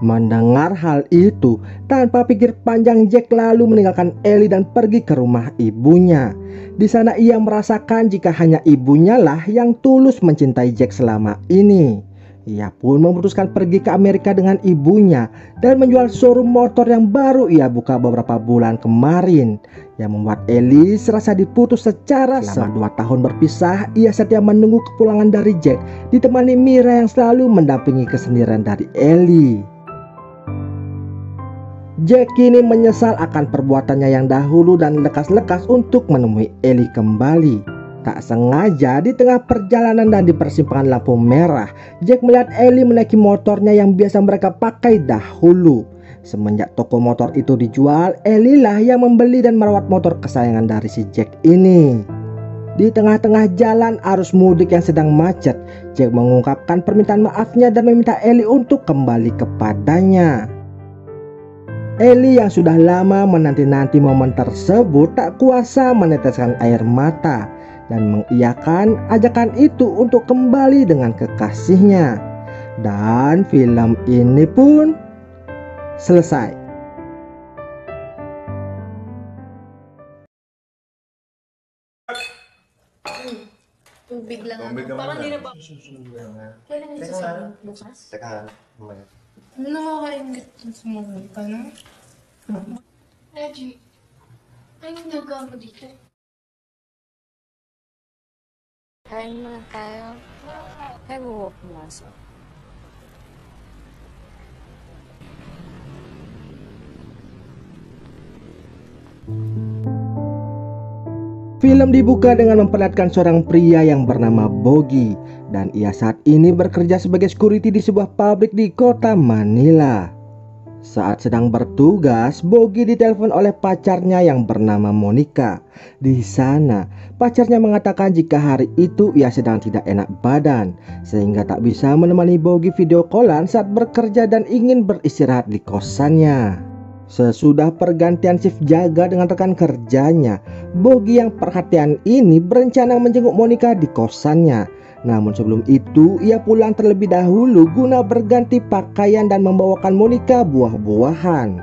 Mendengar hal itu, tanpa pikir panjang Jack lalu meninggalkan Ellie dan pergi ke rumah ibunya. Di sana ia merasakan jika hanya ibunya lah yang tulus mencintai Jack selama ini. Ia pun memutuskan pergi ke Amerika dengan ibunya dan menjual showroom motor yang baru ia buka beberapa bulan kemarin, yang membuat Ellie serasa diputus secara selama 2 tahun berpisah. Ia setia menunggu kepulangan dari Jack, ditemani Mira yang selalu mendampingi kesendirian dari Ellie. Jack kini menyesal akan perbuatannya yang dahulu dan lekas-lekas untuk menemui Ellie kembali. Tak sengaja di tengah perjalanan dan di persimpangan lampu merah, Jack melihat Ellie menaiki motornya yang biasa mereka pakai dahulu. Semenjak toko motor itu dijual, Ellie lah yang membeli dan merawat motor kesayangan dari si Jack ini. Di tengah-tengah jalan arus mudik yang sedang macet, Jack mengungkapkan permintaan maafnya dan meminta Ellie untuk kembali kepadanya. Ellie yang sudah lama menanti-nanti momen tersebut tak kuasa meneteskan air mata dan mengiyakan ajakan itu untuk kembali dengan kekasihnya. Dan film ini pun selesai. Tubig lang. Tubig Parang naman di na na. ba? Kailan yung sasabihin? Bukas? Teka, mamaya. Ano nakakaingit na sumulog ka na? Reggie, anong nagawa mo dito? Kain muna tayo. Kaya mo pumasok. Film dibuka dengan memperlihatkan seorang pria yang bernama Bogi dan ia saat ini bekerja sebagai security di sebuah pabrik di kota Manila. Saat sedang bertugas, Bogi ditelepon oleh pacarnya yang bernama Monica. Di sana, pacarnya mengatakan jika hari itu ia sedang tidak enak badan sehingga tak bisa menemani Bogi video callan saat bekerja dan ingin beristirahat di kosannya. Sesudah pergantian shift jaga dengan rekan kerjanya, Bogi yang perhatian ini berencana menjenguk Monica di kosannya. Namun sebelum itu, ia pulang terlebih dahulu guna berganti pakaian dan membawakan Monica buah-buahan.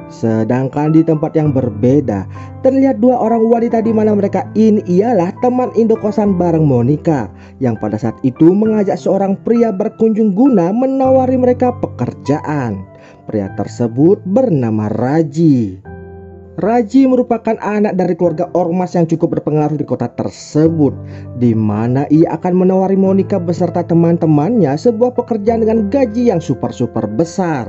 Sedangkan di tempat yang berbeda, terlihat dua orang wanita di mana mereka ini ialah teman indokosan bareng Monica yang pada saat itu mengajak seorang pria berkunjung guna menawari mereka pekerjaan. Pria tersebut bernama Raji. Raji merupakan anak dari keluarga ormas yang cukup berpengaruh di kota tersebut, di mana ia akan menawari Monica beserta teman-temannya sebuah pekerjaan dengan gaji yang super besar.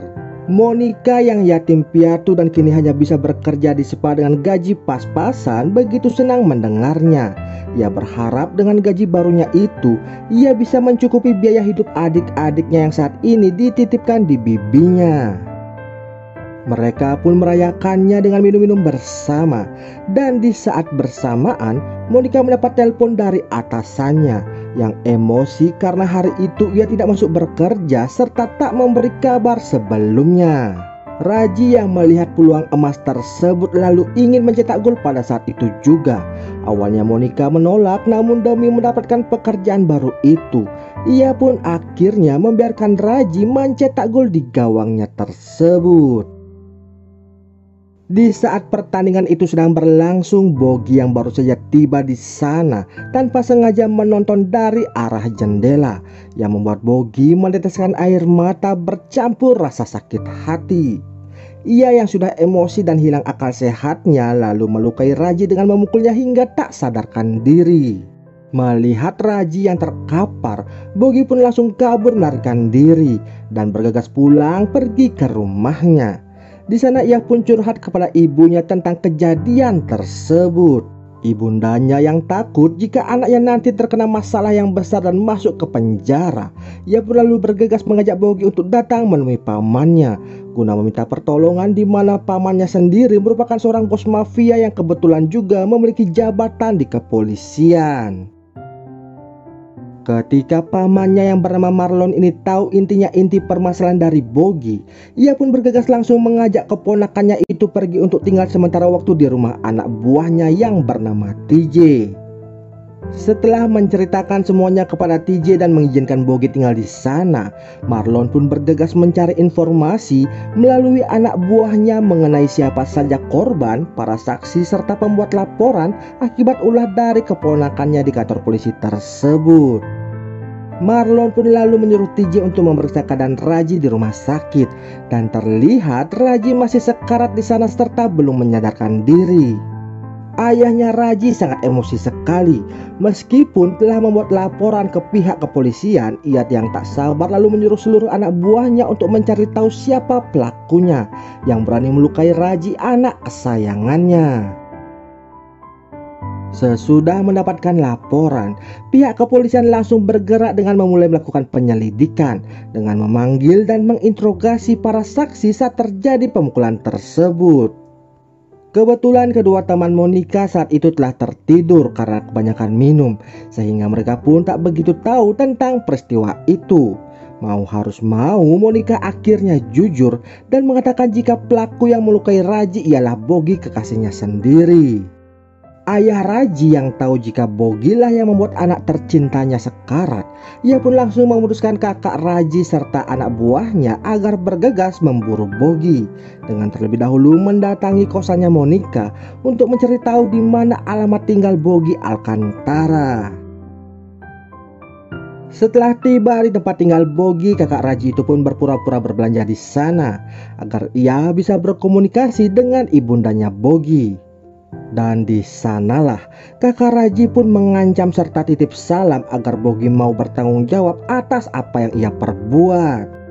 Monica yang yatim piatu dan kini hanya bisa bekerja di spa dengan gaji pas-pasan begitu senang mendengarnya. Ia berharap dengan gaji barunya itu ia bisa mencukupi biaya hidup adik-adiknya yang saat ini dititipkan di bibinya. Mereka pun merayakannya dengan minum-minum bersama. Dan di saat bersamaan, Monica mendapat telepon dari atasannya yang emosi karena hari itu ia tidak masuk bekerja serta tak memberi kabar sebelumnya. Raji yang melihat peluang emas tersebut lalu ingin mencetak gol pada saat itu juga. Awalnya Monica menolak, namun demi mendapatkan pekerjaan baru itu, ia pun akhirnya membiarkan Raji mencetak gol di gawangnya tersebut. Di saat pertandingan itu sedang berlangsung, Bogi yang baru saja tiba di sana tanpa sengaja menonton dari arah jendela yang membuat Bogi meneteskan air mata bercampur rasa sakit hati. Ia yang sudah emosi dan hilang akal sehatnya lalu melukai Raji dengan memukulnya hingga tak sadarkan diri. Melihat Raji yang terkapar, Bogi pun langsung kabur melarikan diri dan bergegas pulang pergi ke rumahnya. Di sana ia pun curhat kepada ibunya tentang kejadian tersebut. Ibundanya yang takut jika anaknya nanti terkena masalah yang besar dan masuk ke penjara. Ia pun lalu bergegas mengajak Bogi untuk datang menemui pamannya guna meminta pertolongan, di mana pamannya sendiri merupakan seorang bos mafia yang kebetulan juga memiliki jabatan di kepolisian. Ketika pamannya yang bernama Marlon ini tahu inti permasalahan dari Bogi, ia pun bergegas langsung mengajak keponakannya itu pergi untuk tinggal sementara waktu di rumah anak buahnya yang bernama TJ. Setelah menceritakan semuanya kepada TJ dan mengizinkan Bogi tinggal di sana, Marlon pun bergegas mencari informasi melalui anak buahnya mengenai siapa saja korban, para saksi serta pembuat laporan akibat ulah dari keponakannya di kantor polisi tersebut. Marlon pun lalu menyuruh TJ untuk memeriksa keadaan Raji di rumah sakit dan terlihat Raji masih sekarat di sana serta belum menyadarkan diri. Ayahnya Raji sangat emosi sekali. Meskipun telah membuat laporan ke pihak kepolisian, ia yang tak sabar lalu menyuruh seluruh anak buahnya untuk mencari tahu siapa pelakunya yang berani melukai Raji, anak kesayangannya. Sesudah mendapatkan laporan, pihak kepolisian langsung bergerak dengan memulai melakukan penyelidikan dengan memanggil dan menginterogasi para saksi saat terjadi pemukulan tersebut. Kebetulan kedua teman Monica saat itu telah tertidur karena kebanyakan minum, sehingga mereka pun tak begitu tahu tentang peristiwa itu. Mau harus mau, Monica akhirnya jujur dan mengatakan jika pelaku yang melukai Raji ialah Bogi, kekasihnya sendiri. Ayah Raji yang tahu jika Bogi lah yang membuat anak tercintanya sekarat, ia pun langsung memutuskan kakak Raji serta anak buahnya agar bergegas memburu Bogi dengan terlebih dahulu mendatangi kosannya Monica untuk mencari tahu di mana alamat tinggal Bogi Alcantara. Setelah tiba di tempat tinggal Bogi, kakak Raji itu pun berpura-pura berbelanja di sana agar ia bisa berkomunikasi dengan ibundanya Bogi. Dan di sanalah kakak Raji pun mengancam serta titip salam agar Bogi mau bertanggung jawab atas apa yang ia perbuat.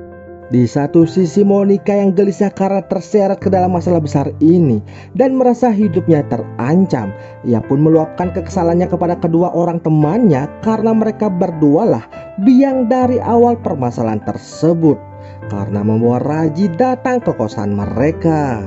Di satu sisi Monica yang gelisah karena terseret ke dalam masalah besar ini dan merasa hidupnya terancam. Ia pun meluapkan kekesalannya kepada kedua orang temannya karena mereka berdualah biang dari awal permasalahan tersebut, karena membawa Raji datang ke kosan mereka.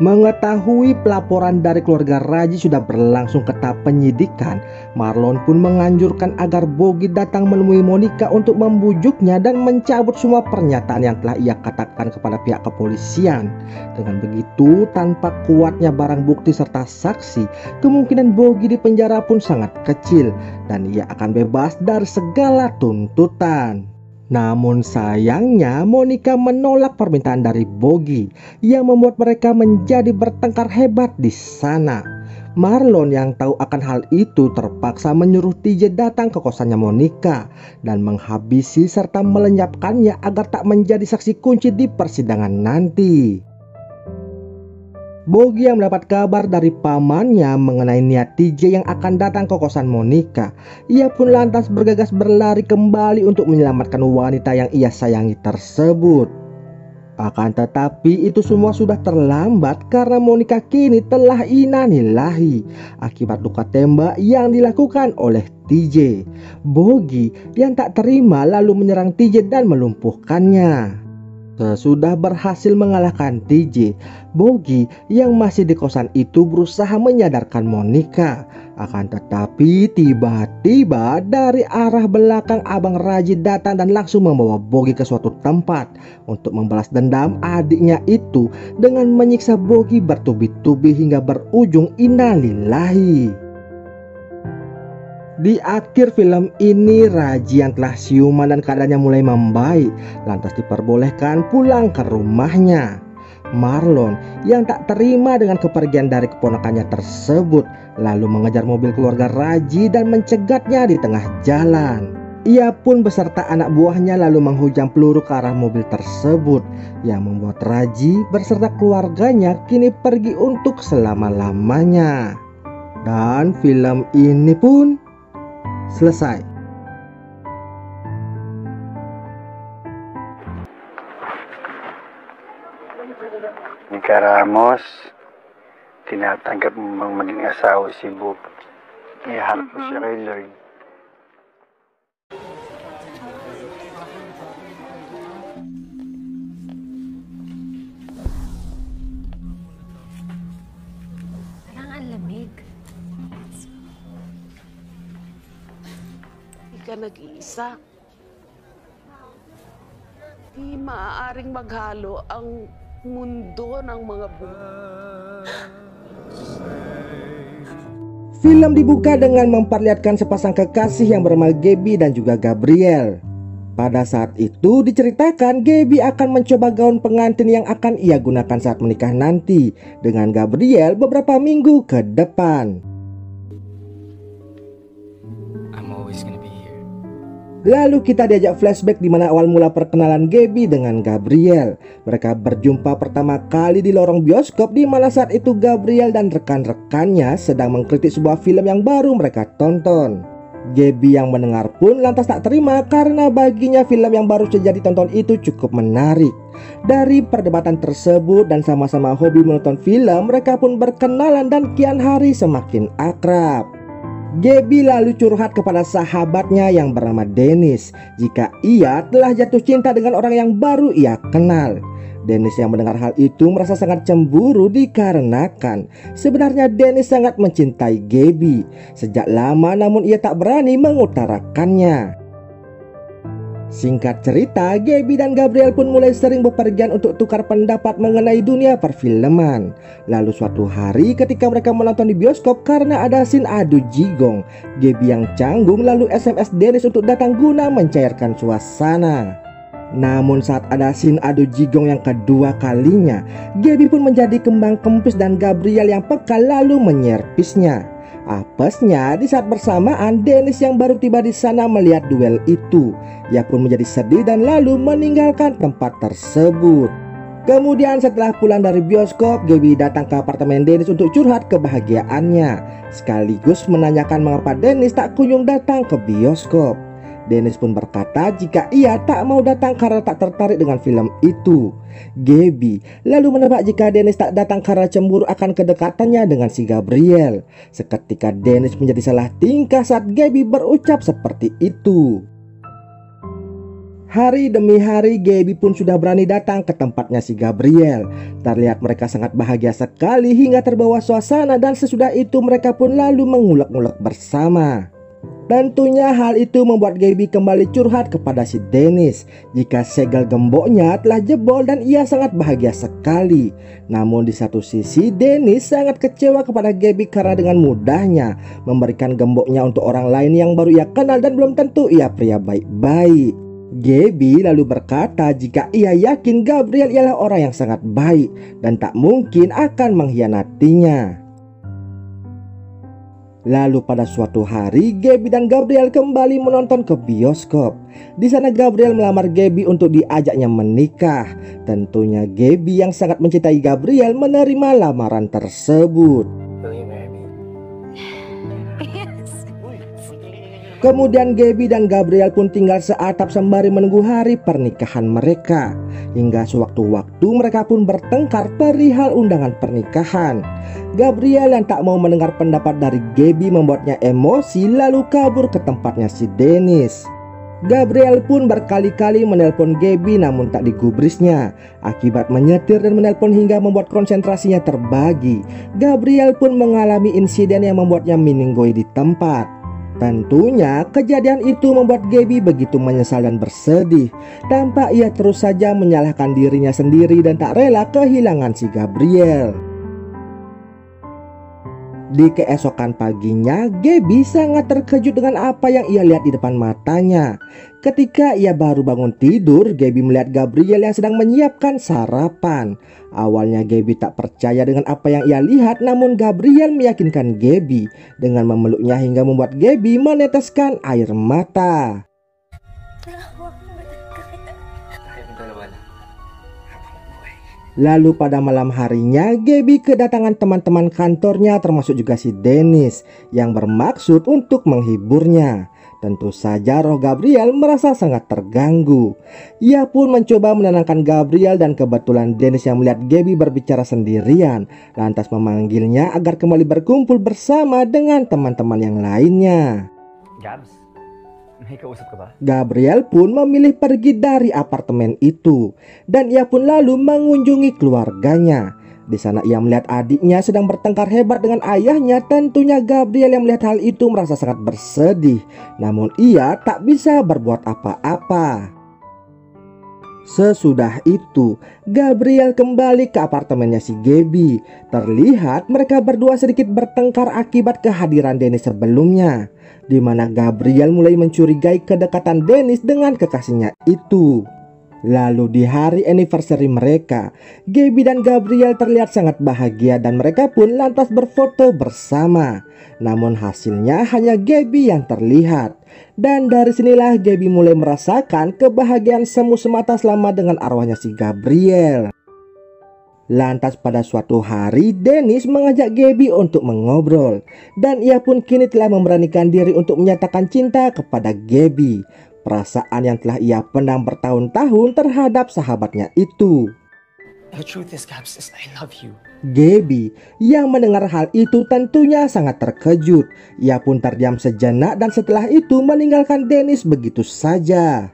Mengetahui pelaporan dari keluarga Raji sudah berlangsung ke tahap penyidikan, Marlon pun menganjurkan agar Bogi datang menemui Monica untuk membujuknya dan mencabut semua pernyataan yang telah ia katakan kepada pihak kepolisian. Dengan begitu, tanpa kuatnya barang bukti serta saksi, kemungkinan Bogi di penjara pun sangat kecil dan ia akan bebas dari segala tuntutan. Namun sayangnya Monica menolak permintaan dari Bogi yang membuat mereka menjadi bertengkar hebat di sana. Marlon yang tahu akan hal itu terpaksa menyuruh TJ datang ke kosannya Monica dan menghabisi serta melenyapkannya agar tak menjadi saksi kunci di persidangan nanti. Bogi yang mendapat kabar dari pamannya mengenai niat TJ yang akan datang ke kosan Monica, ia pun lantas bergegas berlari kembali untuk menyelamatkan wanita yang ia sayangi tersebut. Akan tetapi itu semua sudah terlambat karena Monica kini telah inanilahi akibat luka tembak yang dilakukan oleh TJ. Bogi yang tak terima lalu menyerang TJ dan melumpuhkannya. Sesudah berhasil mengalahkan TJ, Bogi yang masih di kosan itu berusaha menyadarkan Monica. Akan tetapi tiba-tiba dari arah belakang Abang Raji datang dan langsung membawa Bogi ke suatu tempat untuk membalas dendam adiknya itu dengan menyiksa Bogi bertubi-tubi hingga berujung innalillahi. Di akhir film ini Raji yang telah siuman dan keadaannya mulai membaik lantas diperbolehkan pulang ke rumahnya. Marlon yang tak terima dengan kepergian dari keponakannya tersebut lalu mengejar mobil keluarga Raji dan mencegatnya di tengah jalan. Ia pun beserta anak buahnya lalu menghujam peluru ke arah mobil tersebut yang membuat Raji beserta keluarganya kini pergi untuk selama-lamanya. Dan film ini pun selesai. Nika Ramos, tinatanggap mo maging asawa si Bob. Iharap mo siya kay Lord. Parang ang lamig. Ka nag-iisa. Di maaaring maghalo ang mundo ng mga Film dibuka dengan memperlihatkan sepasang kekasih yang bernama Gaby dan juga Gabriel. Pada saat itu diceritakan Gaby akan mencoba gaun pengantin yang akan ia gunakan saat menikah nanti dengan Gabriel beberapa minggu ke depan. Lalu kita diajak flashback di mana awal mula perkenalan Gaby dengan Gabriel. Mereka berjumpa pertama kali di lorong bioskop di mana saat itu Gabriel dan rekan-rekannya sedang mengkritik sebuah film yang baru mereka tonton. Gaby yang mendengar pun lantas tak terima karena baginya film yang baru saja ditonton itu cukup menarik. Dari perdebatan tersebut dan sama-sama hobi menonton film, mereka pun berkenalan dan kian hari semakin akrab. Gaby lalu curhat kepada sahabatnya yang bernama Dennis jika ia telah jatuh cinta dengan orang yang baru ia kenal. Dennis yang mendengar hal itu merasa sangat cemburu dikarenakan sebenarnya Dennis sangat mencintai Gaby sejak lama, namun ia tak berani mengutarakannya. Singkat cerita, Gaby dan Gabriel pun mulai sering bepergian untuk tukar pendapat mengenai dunia perfilman. Lalu suatu hari ketika mereka menonton di bioskop karena ada scene adu jigong, Gaby yang canggung lalu SMS Dennis untuk datang guna mencairkan suasana. Namun saat ada scene adu jigong yang kedua kalinya, Gaby pun menjadi kembang kempis dan Gabriel yang peka lalu menyerpisnya. Apesnya di saat bersamaan Dennis yang baru tiba di sana melihat duel itu. Ia pun menjadi sedih dan lalu meninggalkan tempat tersebut. Kemudian setelah pulang dari bioskop, Gaby datang ke apartemen Dennis untuk curhat kebahagiaannya, sekaligus menanyakan mengapa Dennis tak kunjung datang ke bioskop. Dennis pun berkata jika ia tak mau datang karena tak tertarik dengan film itu. Gaby lalu menebak jika Dennis tak datang karena cemburu akan kedekatannya dengan si Gabriel. Seketika Dennis menjadi salah tingkah saat Gaby berucap seperti itu. Hari demi hari Gaby pun sudah berani datang ke tempatnya si Gabriel. Terlihat mereka sangat bahagia sekali hingga terbawa suasana, dan sesudah itu mereka pun lalu mengulek-ngulek bersama. Tentunya hal itu membuat Gaby kembali curhat kepada si Dennis jika segel gemboknya telah jebol dan ia sangat bahagia sekali. Namun di satu sisi Dennis sangat kecewa kepada Gaby karena dengan mudahnya memberikan gemboknya untuk orang lain yang baru ia kenal dan belum tentu ia pria baik-baik. Gaby lalu berkata jika ia yakin Gabriel ialah orang yang sangat baik dan tak mungkin akan mengkhianatinya. Lalu pada suatu hari Gaby dan Gabriel kembali menonton ke bioskop. Di sana Gabriel melamar Gaby untuk diajaknya menikah. Tentunya Gaby yang sangat mencintai Gabriel menerima lamaran tersebut. Kemudian Gaby dan Gabriel pun tinggal seatap sembari menunggu hari pernikahan mereka. Hingga sewaktu-waktu mereka pun bertengkar perihal undangan pernikahan. Gabriel yang tak mau mendengar pendapat dari Gaby membuatnya emosi lalu kabur ke tempatnya si Dennis. Gabriel pun berkali-kali menelpon Gaby namun tak digubrisnya. Akibat menyetir dan menelpon hingga membuat konsentrasinya terbagi, Gabriel pun mengalami insiden yang membuatnya meninggoy di tempat. Tentunya kejadian itu membuat Gaby begitu menyesal dan bersedih. Tampak ia terus saja menyalahkan dirinya sendiri dan tak rela kehilangan si Gabriel. Di keesokan paginya, Gaby sangat terkejut dengan apa yang ia lihat di depan matanya. Ketika ia baru bangun tidur, Gaby melihat Gabriel yang sedang menyiapkan sarapan. Awalnya Gaby tak percaya dengan apa yang ia lihat, namun Gabriel meyakinkan Gaby dengan memeluknya hingga membuat Gaby meneteskan air mata. Lalu pada malam harinya Gaby kedatangan teman-teman kantornya termasuk juga si Dennis yang bermaksud untuk menghiburnya. Tentu saja roh Gabriel merasa sangat terganggu. Ia pun mencoba menenangkan Gabriel dan kebetulan Dennis yang melihat Gaby berbicara sendirian lantas memanggilnya agar kembali berkumpul bersama dengan teman-teman yang lainnya. Gabs, may kausap ka ba? Gabriel pun memilih pergi dari apartemen itu dan ia pun lalu mengunjungi keluarganya. Di sana ia melihat adiknya sedang bertengkar hebat dengan ayahnya. Tentunya Gabriel yang melihat hal itu merasa sangat bersedih, namun ia tak bisa berbuat apa-apa. Sesudah itu Gabriel kembali ke apartemennya si Gaby. Terlihat mereka berdua sedikit bertengkar akibat kehadiran Dennis sebelumnya, di mana Gabriel mulai mencurigai kedekatan Dennis dengan kekasihnya itu. Lalu di hari anniversary mereka, Gaby dan Gabriel terlihat sangat bahagia dan mereka pun lantas berfoto bersama. Namun hasilnya hanya Gaby yang terlihat. Dan dari sinilah Gaby mulai merasakan kebahagiaan semu semata selama dengan arwahnya si Gabriel. Lantas pada suatu hari Dennis mengajak Gaby untuk mengobrol, dan ia pun kini telah memberanikan diri untuk menyatakan cinta kepada Gaby. Perasaan yang telah ia pendam bertahun-tahun terhadap sahabatnya itu. The truth is, Gabs, I love you. Gaby yang mendengar hal itu tentunya sangat terkejut. Ia pun terdiam sejenak dan setelah itu meninggalkan Dennis begitu saja.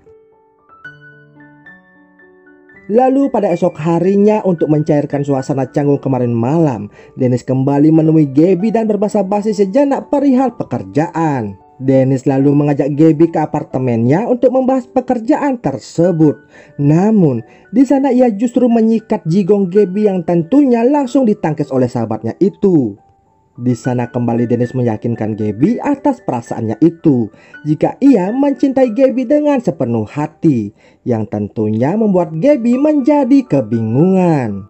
Lalu pada esok harinya untuk mencairkan suasana canggung kemarin malam, Dennis kembali menemui Gaby dan berbasa-basi sejenak perihal pekerjaan. Dennis lalu mengajak Gaby ke apartemennya untuk membahas pekerjaan tersebut. Namun di sana ia justru menyikat jigong Gaby yang tentunya langsung ditangkis oleh sahabatnya itu. Di sana kembali Dennis meyakinkan Gaby atas perasaannya itu jika ia mencintai Gaby dengan sepenuh hati, yang tentunya membuat Gaby menjadi kebingungan.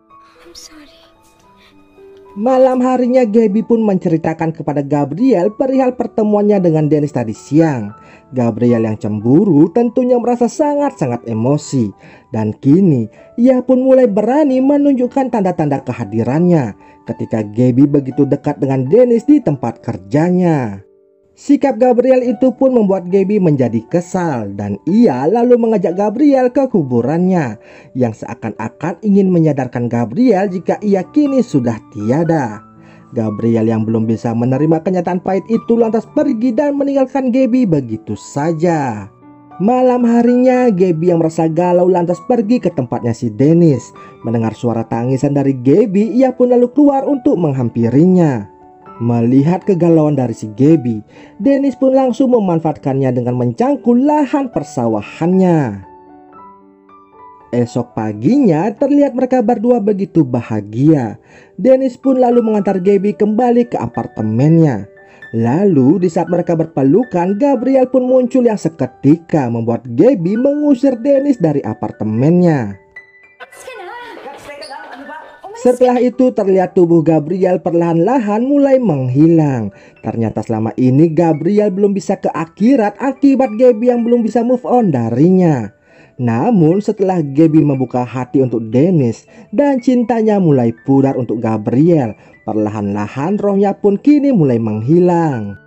Malam harinya Gaby pun menceritakan kepada Gabriel perihal pertemuannya dengan Dennis tadi siang. Gabriel yang cemburu tentunya merasa sangat-sangat emosi. Dan kini ia pun mulai berani menunjukkan tanda-tanda kehadirannya ketika Gaby begitu dekat dengan Dennis di tempat kerjanya. Sikap Gabriel itu pun membuat Gaby menjadi kesal dan ia lalu mengajak Gabriel ke kuburannya yang seakan-akan ingin menyadarkan Gabriel jika ia kini sudah tiada. Gabriel yang belum bisa menerima kenyataan pahit itu lantas pergi dan meninggalkan Gaby begitu saja. Malam harinya Gaby yang merasa galau lantas pergi ke tempatnya si Dennis. Mendengar suara tangisan dari Gaby, ia pun lalu keluar untuk menghampirinya. Melihat kegalauan dari si Gaby, Dennis pun langsung memanfaatkannya dengan mencangkul lahan persawahannya. Esok paginya terlihat mereka berdua begitu bahagia. Dennis pun lalu mengantar Gaby kembali ke apartemennya. Lalu di saat mereka berpelukan, Gabriel pun muncul yang seketika membuat Gaby mengusir Dennis dari apartemennya. Setelah itu terlihat tubuh Gabriel perlahan-lahan mulai menghilang. Ternyata selama ini Gabriel belum bisa ke akhirat akibat Gaby yang belum bisa move on darinya. Namun setelah Gaby membuka hati untuk Dennis dan cintanya mulai pudar untuk Gabriel, perlahan-lahan rohnya pun kini mulai menghilang.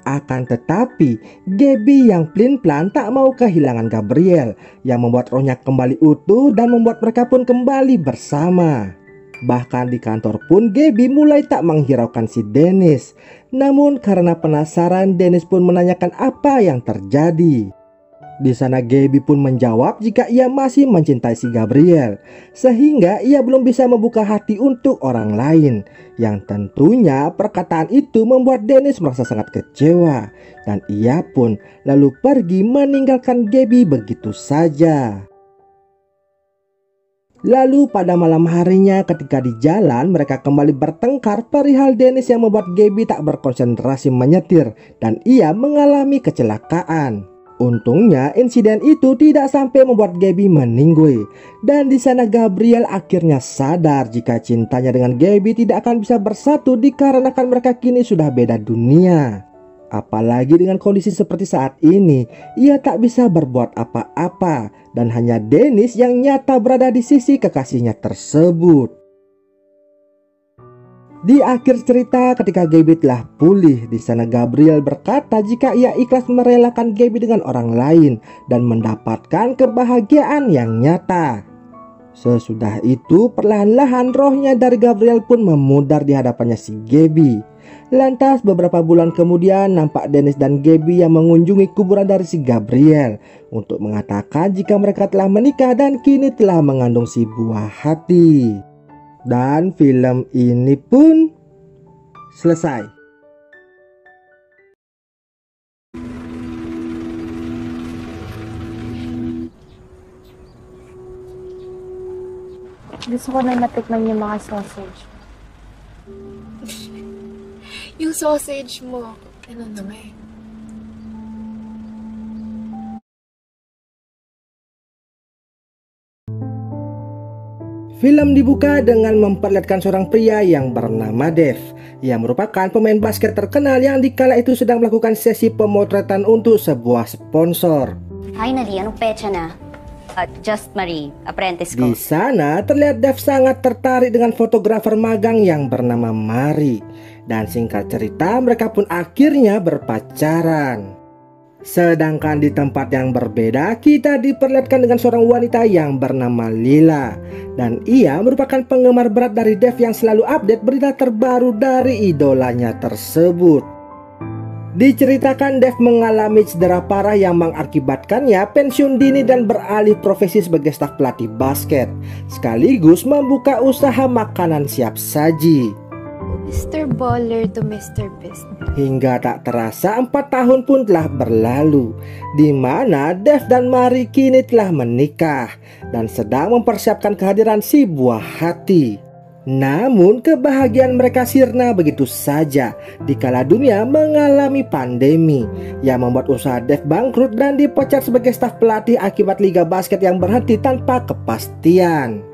Akan tetapi Gaby yang pelin-pelan tak mau kehilangan Gabriel yang membuat rohnya kembali utuh dan membuat mereka pun kembali bersama. Bahkan di kantor pun Gaby mulai tak menghiraukan si Dennis. Namun karena penasaran, Dennis pun menanyakan apa yang terjadi. Di sana Gaby pun menjawab jika ia masih mencintai si Gabriel, sehingga ia belum bisa membuka hati untuk orang lain. Yang tentunya perkataan itu membuat Dennis merasa sangat kecewa, dan ia pun lalu pergi meninggalkan Gaby begitu saja. Lalu pada malam harinya ketika di jalan mereka kembali bertengkar perihal Dennis yang membuat Gaby tak berkonsentrasi menyetir dan ia mengalami kecelakaan. Untungnya insiden itu tidak sampai membuat Gaby meninggoy dan di sana Gabriel akhirnya sadar jika cintanya dengan Gaby tidak akan bisa bersatu dikarenakan mereka kini sudah beda dunia. Apalagi dengan kondisi seperti saat ini, ia tak bisa berbuat apa-apa dan hanya Dennis yang nyata berada di sisi kekasihnya tersebut. Di akhir cerita ketika Gaby telah pulih, di sana Gabriel berkata jika ia ikhlas merelakan Gaby dengan orang lain dan mendapatkan kebahagiaan yang nyata. Sesudah itu perlahan-lahan rohnya dari Gabriel pun memudar di hadapannya si Gaby. Lantas beberapa bulan kemudian nampak Dennis dan Gaby yang mengunjungi kuburan dari si Gabriel untuk mengatakan jika mereka telah menikah dan kini telah mengandung si buah hati. Dan film ini pun selesai. Gusto ko na matikman yung mga sausage. Yung sausage mo, ano naman? Film dibuka dengan memperlihatkan seorang pria yang bernama Dev yang merupakan pemain basket terkenal yang dikala itu sedang melakukan sesi pemotretan untuk sebuah sponsor. Finally, anong pecha na? Just Marie, apprentice ko. Di sana terlihat Dev sangat tertarik dengan fotografer magang yang bernama Marie. Dan singkat cerita mereka pun akhirnya berpacaran. Sedangkan di tempat yang berbeda kita diperlihatkan dengan seorang wanita yang bernama Lila. Dan ia merupakan penggemar berat dari Dev yang selalu update berita terbaru dari idolanya tersebut. Diceritakan Dev mengalami cedera parah yang mengakibatkannya pensiun dini dan beralih profesi sebagai staf pelatih basket, sekaligus membuka usaha makanan siap saji. Mr. Baller to Mr. Business. Hingga tak terasa 4 tahun pun telah berlalu, di mana Dev dan Marie kini telah menikah dan sedang mempersiapkan kehadiran si buah hati. Namun kebahagiaan mereka sirna begitu saja dikala dunia mengalami pandemi yang membuat usaha Dev bangkrut dan dipecat sebagai staf pelatih akibat liga basket yang berhenti tanpa kepastian.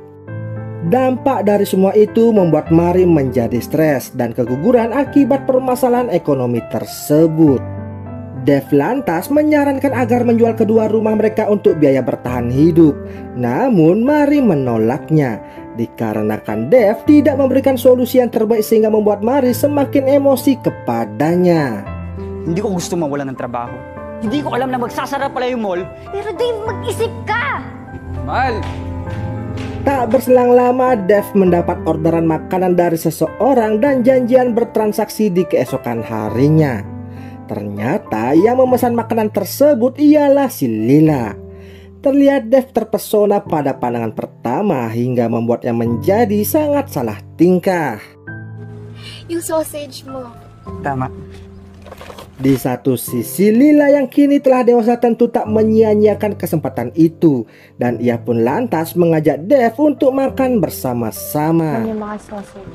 Dampak dari semua itu membuat Mari menjadi stres dan keguguran akibat permasalahan ekonomi tersebut. Dev lantas menyarankan agar menjual kedua rumah mereka untuk biaya bertahan hidup. Namun Mari menolaknya dikarenakan Dev tidak memberikan solusi yang terbaik sehingga membuat Mari semakin emosi kepadanya. Hindi ko gusto mawala ng trabaho. Hindi ko alam na magsasara pala yung mall. Pero Dave, mag-isip ka! Mahal! Tak berselang lama, Dev mendapat orderan makanan dari seseorang dan janjian bertransaksi di keesokan harinya. Ternyata yang memesan makanan tersebut ialah si Lila. Terlihat Dev terpesona pada pandangan pertama hingga membuatnya menjadi sangat salah tingkah. Yung sausage mo. Tama. Di satu sisi, Lila yang kini telah dewasa tentu tak menyia-nyiakan kesempatan itu, dan ia pun lantas mengajak Dev untuk makan bersama-sama.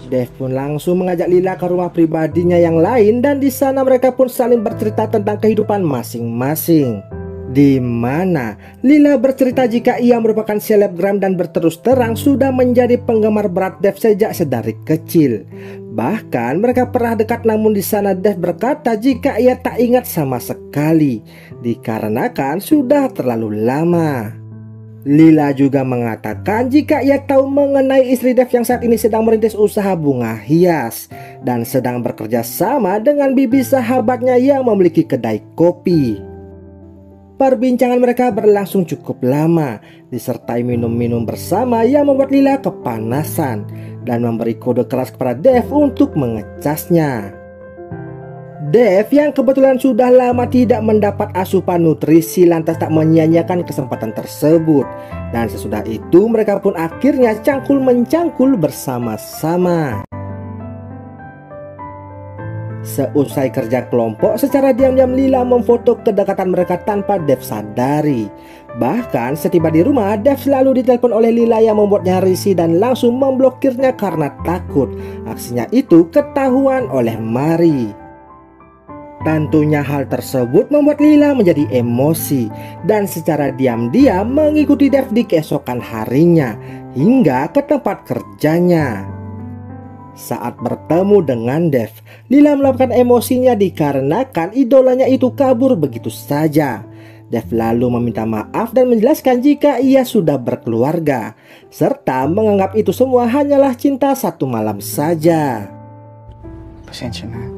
Dev pun langsung mengajak Lila ke rumah pribadinya yang lain, dan di sana mereka pun saling bercerita tentang kehidupan masing-masing. Di mana Lila bercerita jika ia merupakan selebgram dan berterus terang sudah menjadi penggemar berat Dev sejak sedari kecil. Bahkan mereka pernah dekat, namun di sana Dev berkata jika ia tak ingat sama sekali dikarenakan sudah terlalu lama. Lila juga mengatakan jika ia tahu mengenai istri Dev yang saat ini sedang merintis usaha bunga hias dan sedang bekerja sama dengan bibi sahabatnya yang memiliki kedai kopi. Perbincangan mereka berlangsung cukup lama, disertai minum-minum bersama yang membuat Lila kepanasan dan memberi kode keras kepada Dev untuk mengecasnya. Dev yang kebetulan sudah lama tidak mendapat asupan nutrisi lantas tak menyia-nyiakan kesempatan tersebut, dan sesudah itu mereka pun akhirnya cangkul-mencangkul bersama-sama. Seusai kerja kelompok, secara diam-diam Lila memfoto kedekatan mereka tanpa Dev sadari. Bahkan setiba di rumah, Dev selalu ditelepon oleh Lila yang membuatnya risih dan langsung memblokirnya karena takut aksinya itu ketahuan oleh Mari. Tentunya hal tersebut membuat Lila menjadi emosi dan secara diam-diam mengikuti Dev di keesokan harinya hingga ke tempat kerjanya. Saat bertemu dengan Dev, Lila meluapkan emosinya dikarenakan idolanya itu kabur begitu saja. Dev lalu meminta maaf dan menjelaskan jika ia sudah berkeluarga, serta menganggap itu semua hanyalah cinta satu malam saja. Pasensya na.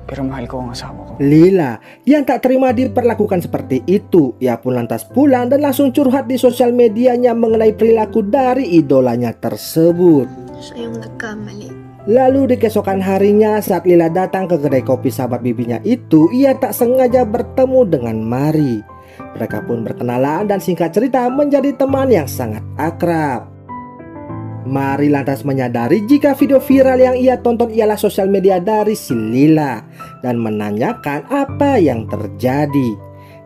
Pero mahal ko ang asawa ko. Lila yang tak terima diperlakukan seperti itu, ia pun lantas pulang dan langsung curhat di sosial medianya mengenai perilaku dari idolanya tersebut. Siya yung nagkamali. Lalu di keesokan harinya saat Lila datang ke kedai kopi sahabat bibinya itu, ia tak sengaja bertemu dengan Mari. Mereka pun berkenalan dan singkat cerita menjadi teman yang sangat akrab. Mari lantas menyadari jika video viral yang ia tonton ialah sosial media dari si Lila dan menanyakan apa yang terjadi.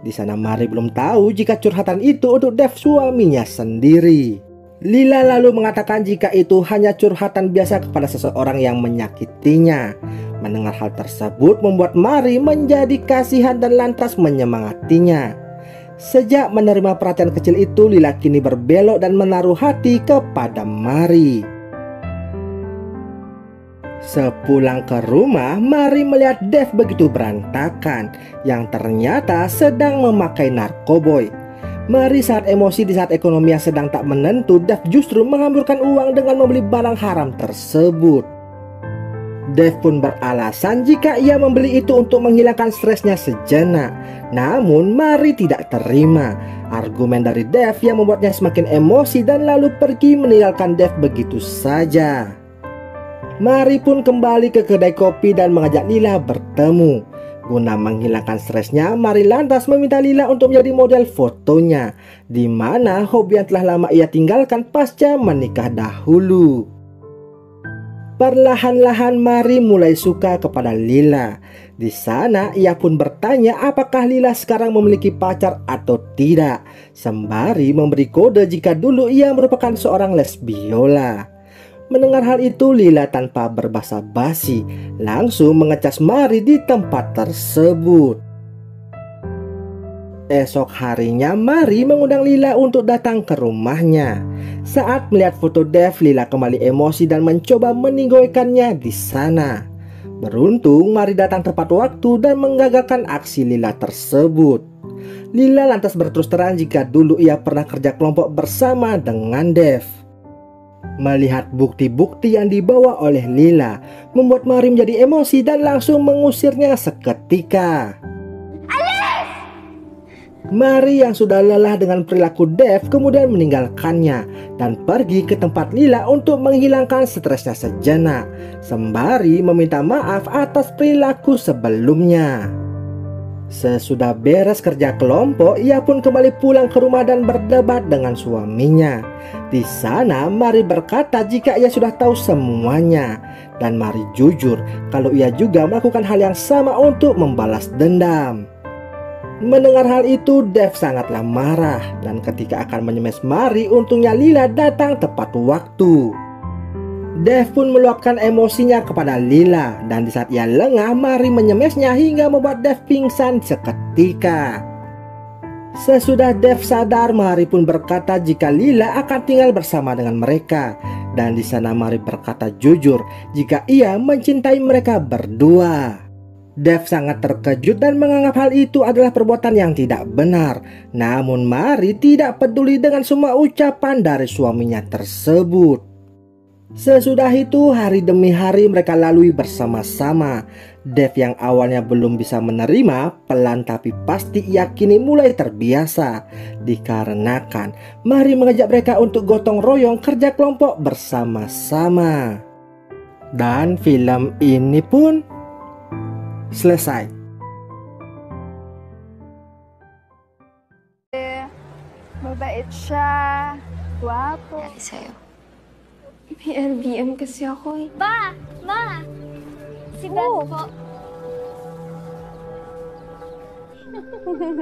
Di sana Mari belum tahu jika curhatan itu untuk Dev suaminya sendiri. Lila lalu mengatakan jika itu hanya curhatan biasa kepada seseorang yang menyakitinya. Mendengar hal tersebut membuat Mari menjadi kasihan dan lantas menyemangatinya. Sejak menerima perhatian kecil itu, Lila kini berbelok dan menaruh hati kepada Mari. Sepulang ke rumah, Mari melihat Dev begitu berantakan yang ternyata sedang memakai narkoboy. Mari saat emosi di saat ekonomi yang sedang tak menentu, Dev justru menghamburkan uang dengan membeli barang haram tersebut. Dev pun beralasan jika ia membeli itu untuk menghilangkan stresnya sejenak. Namun Mari tidak terima argumen dari Dev yang membuatnya semakin emosi dan lalu pergi meninggalkan Dev begitu saja. Mari pun kembali ke kedai kopi dan mengajak Lila bertemu. Guna menghilangkan stresnya, Mari lantas meminta Lila untuk menjadi model fotonya, di mana hobi yang telah lama ia tinggalkan pasca menikah dahulu. Perlahan-lahan Mari mulai suka kepada Lila. Di sana ia pun bertanya apakah Lila sekarang memiliki pacar atau tidak, sembari memberi kode jika dulu ia merupakan seorang lesbiola. Mendengar hal itu, Lila tanpa berbasa-basi langsung mengecas Mari di tempat tersebut. Esok harinya Mari mengundang Lila untuk datang ke rumahnya. Saat melihat foto Dev, Lila kembali emosi dan mencoba meninggalkannya di sana. Beruntung Mari datang tepat waktu dan menggagalkan aksi Lila tersebut. Lila lantas berterus terang jika dulu ia pernah kerja kelompok bersama dengan Dev. Melihat bukti-bukti yang dibawa oleh Lila membuat Mari menjadi emosi dan langsung mengusirnya seketika. Mari yang sudah lelah dengan perilaku Dev kemudian meninggalkannya dan pergi ke tempat Lila untuk menghilangkan stresnya sejenak, sembari meminta maaf atas perilaku sebelumnya. Sesudah beres kerja kelompok, ia pun kembali pulang ke rumah dan berdebat dengan suaminya. Di sana Mari berkata jika ia sudah tahu semuanya, dan Mari jujur kalau ia juga melakukan hal yang sama untuk membalas dendam. Mendengar hal itu, Dev sangatlah marah dan ketika akan menyemes Mari, untungnya Lila datang tepat waktu. Dev pun meluapkan emosinya kepada Lila dan di saat ia lengah, Mari menyemesnya hingga membuat Dev pingsan seketika. Sesudah Dev sadar, Mari pun berkata jika Lila akan tinggal bersama dengan mereka dan di sana Mari berkata jujur jika ia mencintai mereka berdua. Dev sangat terkejut dan menganggap hal itu adalah perbuatan yang tidak benar. Namun Mari tidak peduli dengan semua ucapan dari suaminya tersebut. Sesudah itu hari demi hari mereka lalui bersama-sama. Dev yang awalnya belum bisa menerima, pelan tapi pasti ia kini mulai terbiasa. Dikarenakan Mari mengajak mereka untuk gotong royong kerja kelompok bersama-sama. Dan film ini pun selesai. Mabait siya. Guwapo. Nanti sa'yo. May LBM kasi ako eh. Pa! Ma! Si Beth po.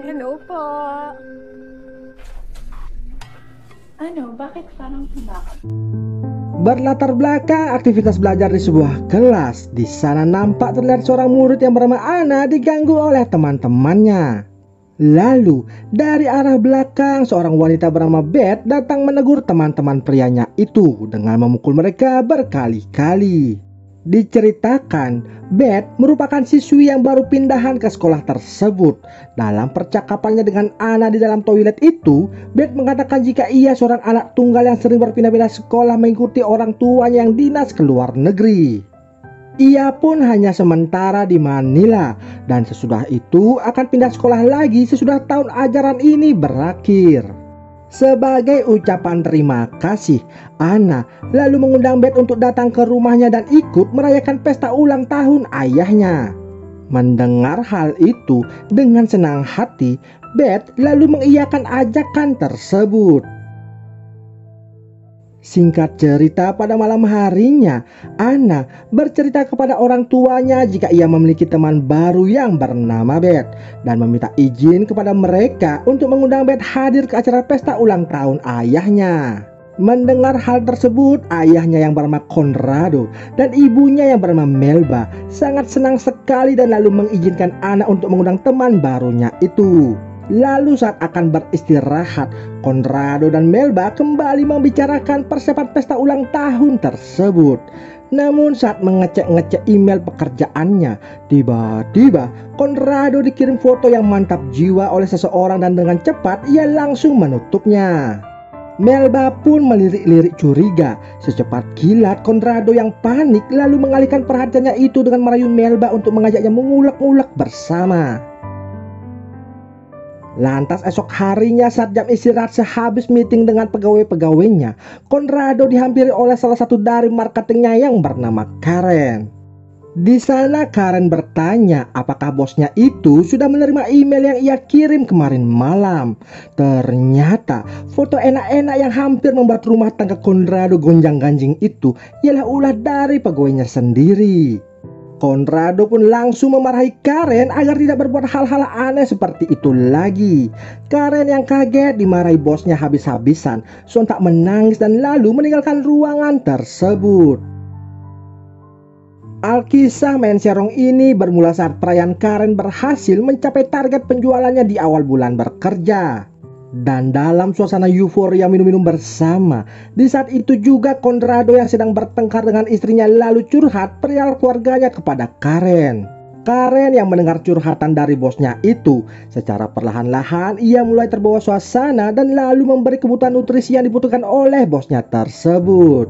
Hello po. Ano, bakit parang tinakot? Berlatar belakang aktivitas belajar di sebuah kelas. Di sana nampak terlihat seorang murid yang bernama Ana diganggu oleh teman-temannya. Lalu dari arah belakang seorang wanita bernama Beth datang menegur teman-teman prianya itu dengan memukul mereka berkali-kali. Diceritakan, Beth merupakan siswi yang baru pindahan ke sekolah tersebut. Dalam percakapannya dengan Ana di dalam toilet itu, Beth mengatakan jika ia seorang anak tunggal yang sering berpindah-pindah sekolah mengikuti orang tuanya yang dinas ke luar negeri. Ia pun hanya sementara di Manila dan sesudah itu akan pindah sekolah lagi sesudah tahun ajaran ini berakhir. Sebagai ucapan terima kasih, Ana lalu mengundang Beth untuk datang ke rumahnya dan ikut merayakan pesta ulang tahun ayahnya. Mendengar hal itu dengan senang hati, Beth lalu mengiyakan ajakan tersebut. Singkat cerita, pada malam harinya, Ana bercerita kepada orang tuanya jika ia memiliki teman baru yang bernama Beth dan meminta izin kepada mereka untuk mengundang Beth hadir ke acara pesta ulang tahun ayahnya. Mendengar hal tersebut, ayahnya yang bernama Conrado dan ibunya yang bernama Melba sangat senang sekali dan lalu mengizinkan Ana untuk mengundang teman barunya itu. Lalu saat akan beristirahat, Conrado dan Melba kembali membicarakan persiapan pesta ulang tahun tersebut. Namun saat mengecek-ngecek email pekerjaannya, tiba-tiba Conrado dikirim foto yang mantap jiwa oleh seseorang dan dengan cepat ia langsung menutupnya. Melba pun melirik-lirik curiga. Secepat kilat Conrado yang panik lalu mengalihkan perhatiannya itu dengan merayu Melba untuk mengajaknya mengulek-ulek bersama. Lantas esok harinya saat jam istirahat sehabis meeting dengan pegawai-pegawainya, Conrado dihampiri oleh salah satu dari marketingnya yang bernama Karen. Di sana Karen bertanya apakah bosnya itu sudah menerima email yang ia kirim kemarin malam. Ternyata foto enak-enak yang hampir membuat rumah tangga Conrado gonjang-ganjing itu ialah ulah dari pegawainya sendiri. Conrado pun langsung memarahi Karen agar tidak berbuat hal-hal aneh seperti itu lagi. Karen yang kaget dimarahi bosnya habis-habisan, sontak menangis dan lalu meninggalkan ruangan tersebut. Alkisah main serong ini bermula saat perayaan Karen berhasil mencapai target penjualannya di awal bulan bekerja. Dan dalam suasana euforia minum-minum bersama, di saat itu juga Conrado yang sedang bertengkar dengan istrinya lalu curhat perihal keluarganya kepada Karen. Karen yang mendengar curhatan dari bosnya itu, secara perlahan-lahan ia mulai terbawa suasana dan lalu memberi kebutuhan nutrisi yang dibutuhkan oleh bosnya tersebut.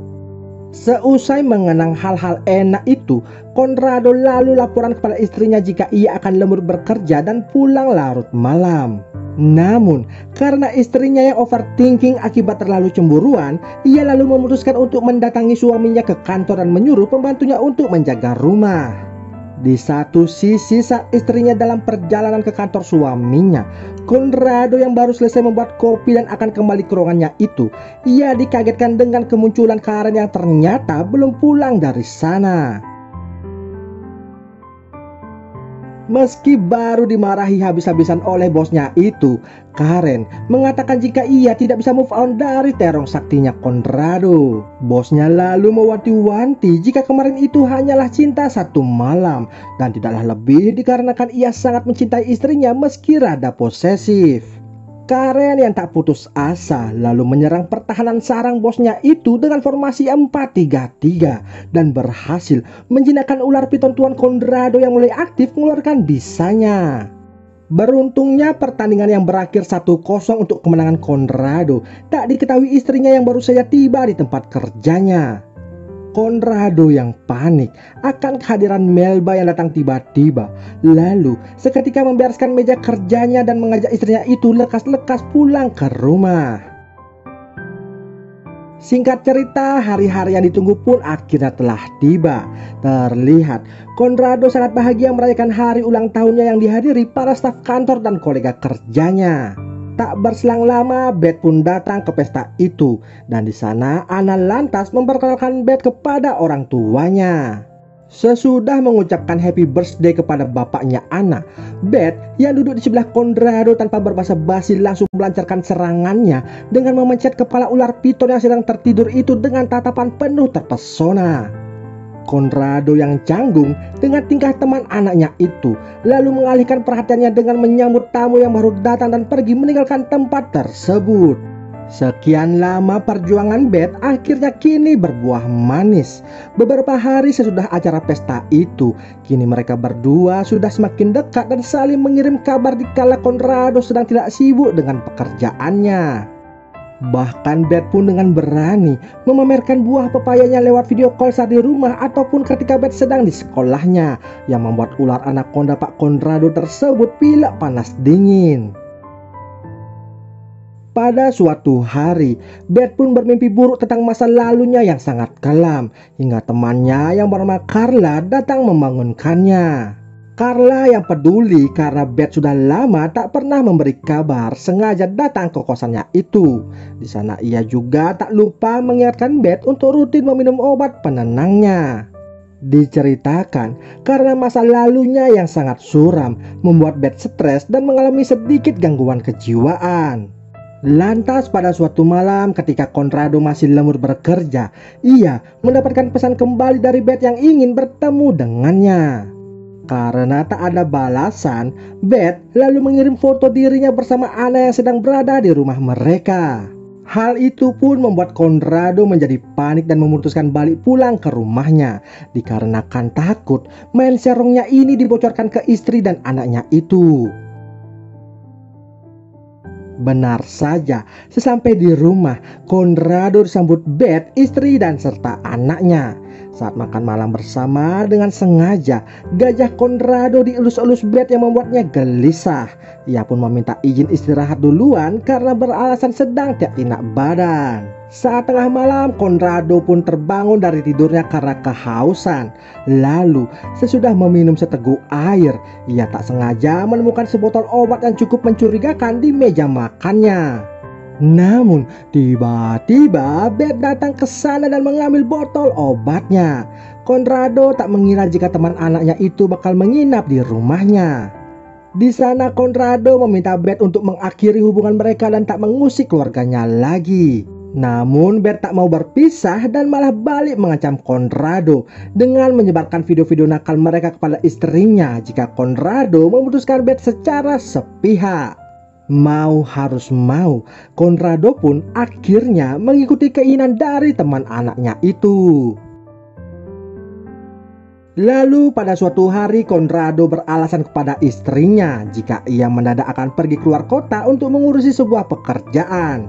Seusai mengenang hal-hal enak itu, Conrado lalu laporan kepada istrinya jika ia akan lembur bekerja dan pulang larut malam. Namun, karena istrinya yang overthinking akibat terlalu cemburuan, ia lalu memutuskan untuk mendatangi suaminya ke kantor dan menyuruh pembantunya untuk menjaga rumah. Di satu sisi saat istrinya dalam perjalanan ke kantor suaminya, Conrado yang baru selesai membuat kopi dan akan kembali ke ruangannya itu, ia dikagetkan dengan kemunculan Karen yang ternyata belum pulang dari sana. Meski baru dimarahi habis-habisan oleh bosnya itu, Karen mengatakan jika ia tidak bisa move on dari terong saktinya Conrado. Bosnya lalu mewanti-wanti jika kemarin itu hanyalah cinta satu malam dan tidaklah lebih dikarenakan ia sangat mencintai istrinya meski rada posesif. Karen yang tak putus asa lalu menyerang pertahanan sarang bosnya itu dengan formasi 4-3-3 dan berhasil menjinakkan ular piton tuan Conrado yang mulai aktif mengeluarkan bisanya. Beruntungnya pertandingan yang berakhir 1-0 untuk kemenangan Conrado tak diketahui istrinya yang baru saja tiba di tempat kerjanya. Conrado yang panik akan kehadiran Melba yang datang tiba-tiba, lalu seketika membereskan meja kerjanya dan mengajak istrinya itu lekas-lekas pulang ke rumah. Singkat cerita, hari-hari yang ditunggu pun akhirnya telah tiba. Terlihat Conrado sangat bahagia merayakan hari ulang tahunnya yang dihadiri para staf kantor dan kolega kerjanya. Tak berselang lama, Beth pun datang ke pesta itu dan di sana Anna lantas memperkenalkan Beth kepada orang tuanya. Sesudah mengucapkan happy birthday kepada bapaknya Anna, Beth yang duduk di sebelah Conrado tanpa berbasa-basi langsung melancarkan serangannya dengan memencet kepala ular piton yang sedang tertidur itu dengan tatapan penuh terpesona. Conrado yang canggung dengan tingkah teman anaknya itu lalu mengalihkan perhatiannya dengan menyambut tamu yang baru datang dan pergi meninggalkan tempat tersebut. Sekian lama perjuangan Beth akhirnya kini berbuah manis. Beberapa hari sesudah acara pesta itu, kini mereka berdua sudah semakin dekat dan saling mengirim kabar dikala Conrado sedang tidak sibuk dengan pekerjaannya. Bahkan Beth pun dengan berani memamerkan buah pepayanya lewat video call saat di rumah ataupun ketika Beth sedang di sekolahnya, yang membuat ular anaconda Pak Conrado tersebut pilek panas dingin. Pada suatu hari, Beth pun bermimpi buruk tentang masa lalunya yang sangat kelam, hingga temannya yang bernama Carla datang membangunkannya. Carla yang peduli karena Beth sudah lama tak pernah memberi kabar sengaja datang ke kosannya itu. Di sana ia juga tak lupa mengingatkan Beth untuk rutin meminum obat penenangnya. Diceritakan karena masa lalunya yang sangat suram membuat Beth stres dan mengalami sedikit gangguan kejiwaan. Lantas pada suatu malam ketika Conrado masih lembur bekerja, ia mendapatkan pesan kembali dari Beth yang ingin bertemu dengannya. Karena tak ada balasan, Beth lalu mengirim foto dirinya bersama Anna yang sedang berada di rumah mereka. Hal itu pun membuat Conrado menjadi panik dan memutuskan balik pulang ke rumahnya, dikarenakan takut main serongnya ini dibocorkan ke istri dan anaknya itu. Benar saja, sesampai di rumah, Conrado disambut Beth, istri dan serta anaknya. Saat makan malam bersama, dengan sengaja gajah Conrado dielus-elus Beth yang membuatnya gelisah. Ia pun meminta izin istirahat duluan karena beralasan sedang tak enak badan. Saat tengah malam, Conrado pun terbangun dari tidurnya karena kehausan. Lalu, sesudah meminum seteguk air, ia tak sengaja menemukan sebotol obat yang cukup mencurigakan di meja makannya. Namun, tiba-tiba Beth datang ke sana dan mengambil botol obatnya. Conrado tak mengira jika teman anaknya itu bakal menginap di rumahnya. Di sana Conrado meminta Beth untuk mengakhiri hubungan mereka dan tak mengusik keluarganya lagi. Namun Beth tak mau berpisah dan malah balik mengancam Conrado dengan menyebarkan video-video nakal mereka kepada istrinya jika Conrado memutuskan Beth secara sepihak. Mau harus mau, Conrado pun akhirnya mengikuti keinginan dari teman anaknya itu. Lalu pada suatu hari Conrado beralasan kepada istrinya jika ia mendadak akan pergi keluar kota untuk mengurusi sebuah pekerjaan.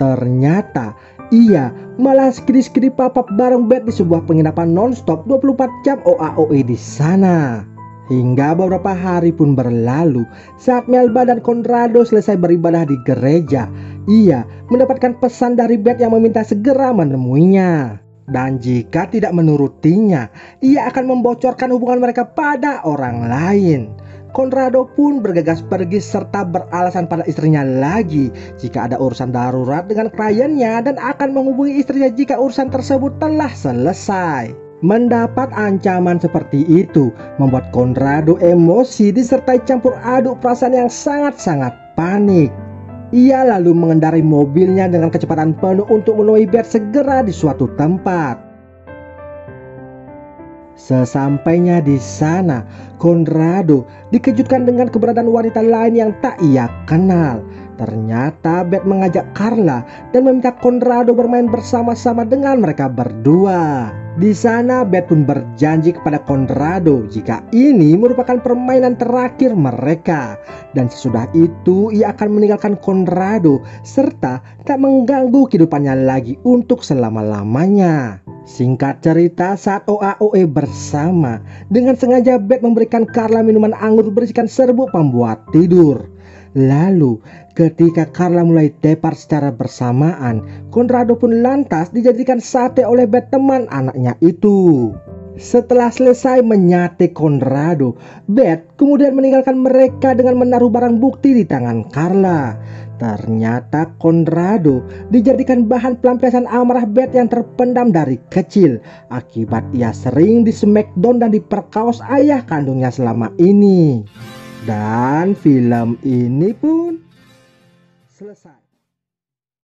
Ternyata ia malah skidi-skidi papap bareng Beth di sebuah penginapan non-stop 24 jam OAOE di sana. Hingga beberapa hari pun berlalu, saat Melba dan Conrado selesai beribadah di gereja, ia mendapatkan pesan dari Beth yang meminta segera menemuinya. Dan jika tidak menurutinya, ia akan membocorkan hubungan mereka pada orang lain. Conrado pun bergegas pergi serta beralasan pada istrinya lagi jika ada urusan darurat dengan kliennya dan akan menghubungi istrinya jika urusan tersebut telah selesai. Mendapat ancaman seperti itu membuat Conrado emosi disertai campur aduk perasaan yang sangat-sangat panik. Ia lalu mengendarai mobilnya dengan kecepatan penuh untuk menemui Beth segera di suatu tempat. Sesampainya di sana, Conrado dikejutkan dengan keberadaan wanita lain yang tak ia kenal. Ternyata Beth mengajak Carla dan meminta Conrado bermain bersama-sama dengan mereka berdua. Di sana Beth pun berjanji kepada Conrado jika ini merupakan permainan terakhir mereka. Dan sesudah itu ia akan meninggalkan Conrado serta tak mengganggu kehidupannya lagi untuk selama-lamanya. Singkat cerita, saat OAOE bersama, dengan sengaja Beth memberikan Carla minuman anggur berisikan serbuk pembuat tidur. Lalu ketika Carla mulai tepar secara bersamaan, Conrado pun lantas dijadikan sate oleh Beth teman anaknya itu. Setelah selesai menyate Conrado, Beth kemudian meninggalkan mereka dengan menaruh barang bukti di tangan Carla. Ternyata Conrado dijadikan bahan pelampiasan amarah Beth yang terpendam dari kecil akibat ia sering di smackdown dan diperkaos ayah kandungnya selama ini. Dan film ini pun selesai.